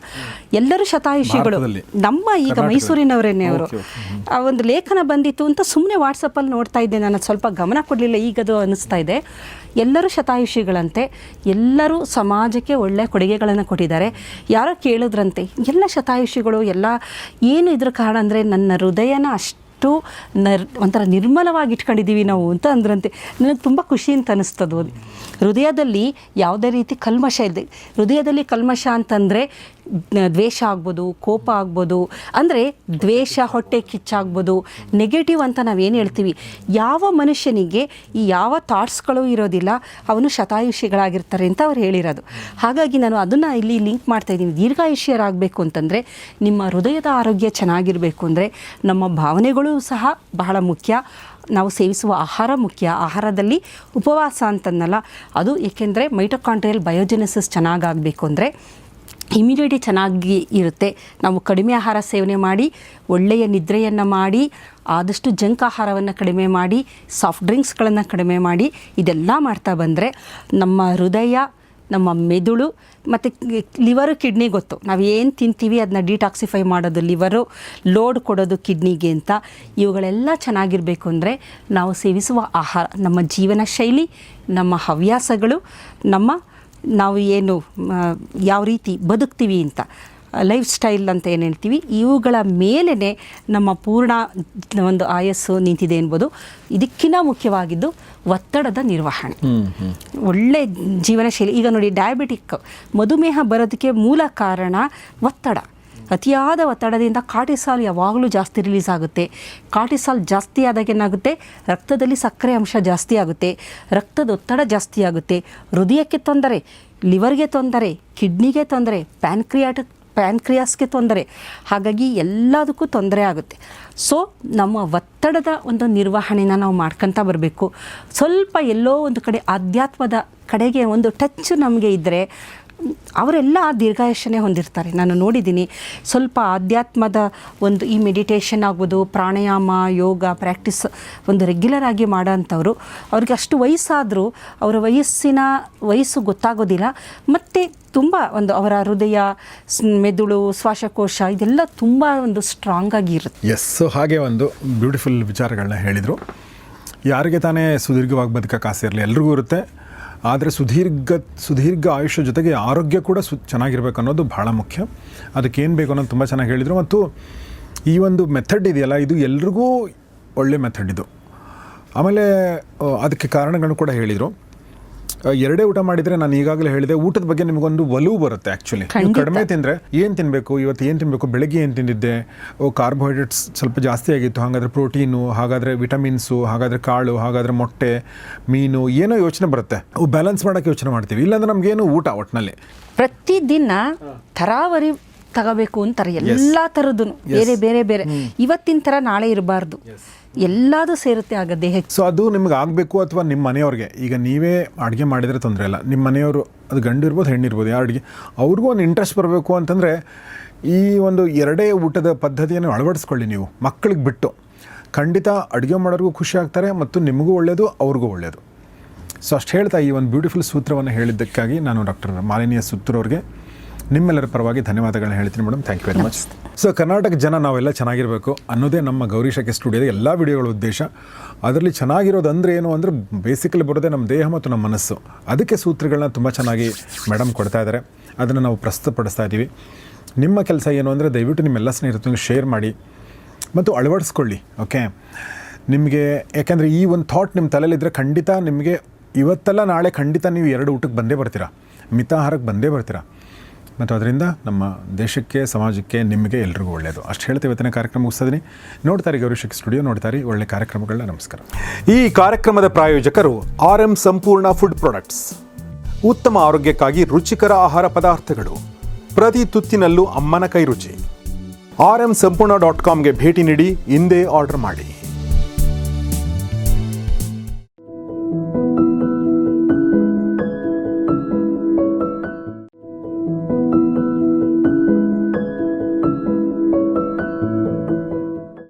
ಎಲ್ಲರೂ ಶತಾಯುಷಿಗಳು, ನಮ್ಮ ಈಗ ಮೈಸೂರಿನವರೇನೆ ಅವರು. ಆ ಒಂದು ಲೇಖನ ಬಂದಿತ್ತು ಅಂತ ಸುಮ್ಮನೆ ವಾಟ್ಸಪ್ಪಲ್ಲಿ ನೋಡ್ತಾ ಇದ್ದೆ, ನಾನು ಸ್ವಲ್ಪ ಗಮನ ಕೊಡಲಿಲ್ಲ, ಈಗದು ಅನ್ನಿಸ್ತಾ ಇದೆ. ಎಲ್ಲರೂ ಶತಾಯುಷಿಗಳಂತೆ, ಎಲ್ಲರೂ ಸಮಾಜಕ್ಕೆ ಒಳ್ಳೆ ಕೊಡುಗೆಗಳನ್ನು ಕೊಟ್ಟಿದ್ದಾರೆ. ಯಾರೋ ಕೇಳಿದ್ರಂತೆ, ಎಲ್ಲ ಶತಾಯುಷಿಗಳು ಎಲ್ಲ ಏನು ಇದ್ರ ಕಾರಣ ಅಂದರೆ, ನನ್ನ ಹೃದಯನ ಅಷ್ಟು ಒಂಥರ ನಿರ್ಮಲವಾಗಿ ಇಟ್ಕೊಂಡಿದ್ದೀವಿ ನಾವು ಅಂತ ಅಂದ್ರಂತೆ. ನನಗೆ ತುಂಬ ಖುಷಿ ಅಂತ ಅನ್ನಿಸ್ತದು. ಹೃದಯದಲ್ಲಿ ಯಾವುದೇ ರೀತಿ ಕಲ್ಮಶ ಇದೆ. ಹೃದಯದಲ್ಲಿ ಕಲ್ಮಶ ಅಂತಂದರೆ ದ್ವೇಷ ಆಗ್ಬೋದು, ಕೋಪ ಆಗ್ಬೋದು, ಅಂದರೆ ದ್ವೇಷ, ಹೊಟ್ಟೆ ಕಿಚ್ಚಾಗ್ಬೋದು, ನೆಗೆಟಿವ್ ಅಂತ ನಾವೇನು ಹೇಳ್ತೀವಿ. ಯಾವ ಮನುಷ್ಯನಿಗೆ ಈ ಯಾವ ಥಾಟ್ಸ್ಗಳು ಇರೋದಿಲ್ಲ ಅವನು ಶತಾಯುಷಿಗಳಾಗಿರ್ತಾರೆ ಅಂತ ಅವ್ರು ಹೇಳಿರೋದು. ಹಾಗಾಗಿ ನಾನು ಅದನ್ನು ಇಲ್ಲಿ ಲಿಂಕ್ ಮಾಡ್ತಾಯಿದ್ದೀನಿ. ದೀರ್ಘಾಯುಷ್ಯರಾಗಬೇಕು ಅಂತಂದರೆ ನಿಮ್ಮ ಹೃದಯದ ಆರೋಗ್ಯ ಚೆನ್ನಾಗಿರಬೇಕು ಅಂದರೆ ನಮ್ಮ ಭಾವನೆಗಳು ಸಹ ಬಹಳ ಮುಖ್ಯ. ನಾವು ಸೇವಿಸುವ ಆಹಾರ ಮುಖ್ಯ. ಆಹಾರದಲ್ಲಿ ಉಪವಾಸ ಅಂತನ್ನಲ್ಲ ಅದು, ಏಕೆಂದರೆ ಮೈಟೊಕಾಂಡ್ರಿಯಲ್ ಬಯೋಜೆನೆಸಿಸ್ ಚೆನ್ನಾಗಾಗಬೇಕು ಅಂದರೆ ಇಮ್ಯುನಿಟಿ ಚೆನ್ನಾಗಿ ಇರುತ್ತೆ. ನಾವು ಕಡಿಮೆ ಆಹಾರ ಸೇವನೆ ಮಾಡಿ, ಒಳ್ಳೆಯ ನಿದ್ರೆಯನ್ನು ಮಾಡಿ, ಆದಷ್ಟು ಜಂಕ್ ಆಹಾರವನ್ನು ಕಡಿಮೆ ಮಾಡಿ, ಸಾಫ್ಟ್ ಡ್ರಿಂಕ್ಸ್ಗಳನ್ನು ಕಡಿಮೆ ಮಾಡಿ, ಇದೆಲ್ಲ ಮಾಡ್ತಾ ಬಂದರೆ ನಮ್ಮ ಹೃದಯ ನಮ್ಮ ಮೆದುಳು ಮತ್ತು ಲಿವರು ಕಿಡ್ನಿ ಗೊತ್ತು. ನಾವು ಏನು ತಿಂತೀವಿ ಅದನ್ನ ಡಿಟಾಕ್ಸಿಫೈ ಮಾಡೋದು ಲಿವರು, ಲೋಡ್ ಕೊಡೋದು ಕಿಡ್ನಿಗೆ ಅಂತ. ಇವುಗಳೆಲ್ಲ ಚೆನ್ನಾಗಿರಬೇಕು ಅಂದರೆ ನಾವು ಸೇವಿಸುವ ಆಹಾರ, ನಮ್ಮ ಜೀವನ ಶೈಲಿ, ನಮ್ಮ ಹವ್ಯಾಸಗಳು, ನಾವು ಏನು ಯಾವ ರೀತಿ ಬದುಕ್ತೀವಿ ಅಂತ, ಲೈಫ್ ಸ್ಟೈಲ್ ಅಂತ ಏನು ಹೇಳ್ತೀವಿ, ಇವುಗಳ ಮೇಲೇ ನಮ್ಮ ಪೂರ್ಣ ಒಂದು ಆಯಸ್ಸು ನಿಂತಿದೆ ಎನ್ಬೋದು. ಇದಕ್ಕಿಂತ ಮುಖ್ಯವಾಗಿದ್ದು ಒತ್ತಡದ ನಿರ್ವಹಣೆ, ಒಳ್ಳೆ ಜೀವನ ಶೈಲಿ. ಈಗ ನೋಡಿ, ಡಯಾಬಿಟಿಕ್ ಮಧುಮೇಹ ಬರೋದಕ್ಕೆ ಮೂಲ ಕಾರಣ ಒತ್ತಡ. ಅತಿಯಾದ ಒತ್ತಡದಿಂದ ಕಾರ್ಟಿಸಾಲ್ ಯಾವಾಗಲೂ ಜಾಸ್ತಿ ರಿಲೀಸ್ ಆಗುತ್ತೆ. ಕಾರ್ಟಿಸಾಲ್ ಜಾಸ್ತಿ ಆದಾಗ ಏನಾಗುತ್ತೆ, ರಕ್ತದಲ್ಲಿ ಸಕ್ಕರೆ ಅಂಶ ಜಾಸ್ತಿ ಆಗುತ್ತೆ, ರಕ್ತದ ಒತ್ತಡ ಜಾಸ್ತಿ ಆಗುತ್ತೆ, ಹೃದಯಕ್ಕೆ ತೊಂದರೆ, ಲಿವರ್ಗೆ ತೊಂದರೆ, ಕಿಡ್ನಿಗೆ ತೊಂದರೆ, ಪ್ಯಾನ್ಕ್ರಿಯಾಸ್ಗೆ ತೊಂದರೆ. ಹಾಗಾಗಿ ಎಲ್ಲದಕ್ಕೂ ತೊಂದರೆ ಆಗುತ್ತೆ. ಸೊ ನಮ್ಮ ಒತ್ತಡದ ಒಂದು ನಿರ್ವಹಣೆನ ನಾವು ಮಾಡ್ಕೊತಾ ಬರಬೇಕು. ಸ್ವಲ್ಪ ಎಲ್ಲೋ ಒಂದು ಕಡೆ ಆಧ್ಯಾತ್ಮದ ಕಡೆಗೆ ಒಂದು ಟಚ್ ನಮಗೆ ಇದ್ದರೆ ಅವರೆಲ್ಲ ದೀರ್ಘಾಯುಷ್ಯನೇ ಹೊಂದಿರ್ತಾರೆ. ನಾನು ನೋಡಿದ್ದೀನಿ, ಸ್ವಲ್ಪ ಆಧ್ಯಾತ್ಮದ ಒಂದು ಈ ಮೆಡಿಟೇಷನ್ ಆಗ್ಬೋದು, ಪ್ರಾಣಾಯಾಮ, ಯೋಗ ಪ್ರಾಕ್ಟೀಸ್ ಒಂದು ರೆಗ್ಯುಲರ್ ಆಗಿ ಮಾಡೋ ಅಂಥವ್ರು, ಅವ್ರಿಗೆ ಅಷ್ಟು ವಯಸ್ಸಾದರೂ ಅವರ ವಯಸ್ಸು ಗೊತ್ತಾಗೋದಿಲ್ಲ. ಮತ್ತು ತುಂಬ ಒಂದು ಅವರ ಹೃದಯ, ಮೆದುಳು, ಶ್ವಾಸಕೋಶ ಇದೆಲ್ಲ ತುಂಬ ಒಂದು ಸ್ಟ್ರಾಂಗ್ ಆಗಿರುತ್ತೆ. ಎಸ್, ಸೊ ಹಾಗೆ ಒಂದು ಬ್ಯೂಟಿಫುಲ್ ವಿಚಾರಗಳನ್ನ ಹೇಳಿದರು. ಯಾರಿಗೆ ತಾನೇ ಸುದೀರ್ಘವಾಗಿ ಬದುಕೋಕ್ಕೆ ಆಸೆ ಇರಲಿ, ಎಲ್ರಿಗೂ ಇರುತ್ತೆ. ಆದರೆ ಸುದೀರ್ಘ ಆಯುಷ್ಯ ಜೊತೆಗೆ ಆರೋಗ್ಯ ಕೂಡ ಚೆನ್ನಾಗಿರ್ಬೇಕು ಅನ್ನೋದು ಭಾಳ ಮುಖ್ಯ. ಅದಕ್ಕೇನು ಬೇಕು ಅನ್ನೋದು ತುಂಬ ಚೆನ್ನಾಗಿ ಹೇಳಿದರು. ಮತ್ತು ಈ ಒಂದು ಮೆಥಡ್ ಇದೆಯಲ್ಲ, ಇದು ಎಲ್ರಿಗೂ ಒಳ್ಳೆ ಮೆಥಡ್ ಇದು. ಆಮೇಲೆ ಅದಕ್ಕೆ ಕಾರಣಗಳನ್ನು ಕೂಡ ಹೇಳಿದರು. ಎರಡೇ ಊಟ ಮಾಡಿದರೆ, ನಾನು ಈಗಾಗಲೇ ಹೇಳಿದೆ, ಊಟದ ಬಗ್ಗೆ ನಿಮಗೊಂದು ಒಲವು ಬರುತ್ತೆ. ಆ್ಯಕ್ಚುಲಿ ಕಡಿಮೆ ತಿಂದರೆ ಏನು ತಿನ್ನಬೇಕು, ಇವತ್ತು ಏನು ತಿನ್ನಬೇಕು, ಬೆಳಗ್ಗೆ ಏನು ತಿಂದಿದ್ದೆ, ಕಾರ್ಬೋಹೈಡ್ರೇಟ್ಸ್ ಸ್ವಲ್ಪ ಜಾಸ್ತಿ ಆಗಿತ್ತು, ಹಾಗಾದರೆ ಪ್ರೋಟೀನು, ಹಾಗಾದರೆ ವಿಟಮಿನ್ಸು, ಹಾಗಾದರೆ ಕಾಳು, ಹಾಗಾದರೆ ಮೊಟ್ಟೆ, ಮೀನು, ಏನೋ ಯೋಚನೆ ಬರುತ್ತೆ. ಬ್ಯಾಲೆನ್ಸ್ ಮಾಡೋಕ್ಕೆ ಯೋಚನೆ ಮಾಡ್ತೀವಿ. ಇಲ್ಲಾಂದ್ರೆ ನಮಗೇನು ಊಟ ಒಟ್ಟಿನಲ್ಲಿ ಪ್ರತಿದಿನ ತರಾವರಿ ತಗೋಬೇಕು ಅಂತಾರೆ. ಎಲ್ಲ ಥರದ್ದು ಬೇರೆ ಬೇರೆ ಇವತ್ತಿನ ಥರ ನಾಳೆ ಇರಬಾರ್ದು, ಎಲ್ಲದೂ ಸೇರುತ್ತೆ ಆಗ ದೇಹಕ್ಕೆ. ಸೊ ಅದು ನಿಮ್ಗೆ ಆಗಬೇಕು. ಅಥವಾ ನಿಮ್ಮ ಮನೆಯವ್ರಿಗೆ, ಈಗ ನೀವೇ ಅಡುಗೆ ಮಾಡಿದರೆ ತೊಂದರೆ ಇಲ್ಲ, ನಿಮ್ಮ ಮನೆಯವರು, ಅದು ಗಂಡು ಇರ್ಬೋದು ಹೆಣ್ಣಿರ್ಬೋದು, ಯಾರು ಅಡುಗೆ, ಅವ್ರಿಗೂ ಒಂದು ಇಂಟ್ರೆಸ್ಟ್ ಬರಬೇಕು ಅಂತಂದರೆ ಈ ಒಂದು ಎರಡೇ ಊಟದ ಪದ್ಧತಿಯನ್ನು ಅಳವಡಿಸ್ಕೊಳ್ಳಿ ನೀವು ಮಕ್ಕಳಿಗೆ ಬಿಟ್ಟು. ಖಂಡಿತ ಅಡುಗೆ ಮಾಡೋರಿಗೂ ಖುಷಿ ಆಗ್ತಾರೆ ಮತ್ತು ನಿಮಗೂ ಒಳ್ಳೆಯದು, ಅವ್ರಿಗೂ ಒಳ್ಳೆಯದು. ಸೊ ಅಷ್ಟು ಹೇಳ್ತಾ ಈ ಒಂದು ಬ್ಯೂಟಿಫುಲ್ ಸೂತ್ರವನ್ನು ಹೇಳಿದ್ದಕ್ಕಾಗಿ ನಾನು ಡಾಕ್ಟರ್ ಮಾಲಿನಿ ಎಸ್ ಸುತ್ತೂರ್ ಅವ್ರಿಗೆ ನಿಮ್ಮೆಲ್ಲರ ಪರವಾಗಿ ಧನ್ಯವಾದಗಳನ್ನ ಹೇಳ್ತೀನಿ ಮೇಡಮ್. Thank you very much. So Karnataka ಜನ ನಾವೆಲ್ಲ ಚೆನ್ನಾಗಿರಬೇಕು ಅನ್ನೋದೇ ನಮ್ಮ ಗೌರಿ ಶೆಕೆ ಸ್ಟುಡಿಯೋದ ಎಲ್ಲ ವಿಡಿಯೋಗಳ ಉದ್ದೇಶ. ಅದರಲ್ಲಿ ಚೆನ್ನಾಗಿರೋದು ಅಂದರೆ ಏನು ಅಂದರೆ ಬೇಸಿಕಲಿ ಬರೋದೇ ನಮ್ಮ ದೇಹ ಮತ್ತು ನಮ್ಮ ಮನಸ್ಸು. ಅದಕ್ಕೆ ಸೂತ್ರಗಳನ್ನ ತುಂಬ ಚೆನ್ನಾಗಿ ಮೇಡಮ್ ಕೊಡ್ತಾ ಇದ್ದಾರೆ, ಅದನ್ನು ನಾವು ಪ್ರಸ್ತುತಪಡಿಸ್ತಾ ಇದ್ದೀವಿ. ನಿಮ್ಮ ಕೆಲಸ ಏನು ಅಂದರೆ ದಯವಿಟ್ಟು ನಿಮ್ಮೆಲ್ಲ ಸ್ನೇಹಿತರಿಗೆ ಶೇರ್ ಮಾಡಿ ಮತ್ತು ಅಳವಡಿಸ್ಕೊಳ್ಳಿ. ಓಕೆ, ನಿಮಗೆ ಯಾಕೆಂದರೆ ಈ ಒಂದು ಥಾಟ್ ನಿಮ್ಮ ತಲೆಯಲ್ಲಿದ್ದರೆ ಖಂಡಿತ ನಿಮಗೆ ಇವತ್ತೆಲ್ಲ ನಾಳೆ ಖಂಡಿತ ನೀವು 2 ಊಟಕ್ಕೆ ಬಂದೇ ಬರ್ತೀರಾ, ಮಿತಾಹಾರಕ್ಕೆ ಬಂದೇ ಬರ್ತೀರಾ. ಮತ್ತು ಅದರಿಂದ ನಮ್ಮ ದೇಶಕ್ಕೆ, ಸಮಾಜಕ್ಕೆ, ನಿಮಗೆ ಎಲ್ರಿಗೂ ಒಳ್ಳೆಯದು. ಅಷ್ಟು ಹೇಳ್ತಾ ಇವತ್ತಿನ ಕಾರ್ಯಕ್ರಮ ಮುಗಿಸ್ತಿದ್ದೀನಿ. ನೋಡ್ತಾರೆ ಗೌರಿ ಶೆಕೆ ಸ್ಟುಡಿಯೋ, ನೋಡ್ತಾರೆ ಒಳ್ಳೆ ಕಾರ್ಯಕ್ರಮಗಳನ್ನ. ನಮಸ್ಕಾರ. ಈ ಕಾರ್ಯಕ್ರಮದ ಪ್ರಾಯೋಜಕರು RM ಸಂಪೂರ್ಣ ಫುಡ್ ಪ್ರಾಡಕ್ಟ್ಸ್. ಉತ್ತಮ ಆರೋಗ್ಯಕ್ಕಾಗಿ ರುಚಿಕರ ಆಹಾರ ಪದಾರ್ಥಗಳು, ಪ್ರತಿ ತುತ್ತಿನಲ್ಲೂ ಅಮ್ಮನ ಕೈ ರುಚಿ. RMSampurna.comಗೆ ಭೇಟಿ ನೀಡಿ, ಹಿಂದೆ ಆರ್ಡರ್ ಮಾಡಿ.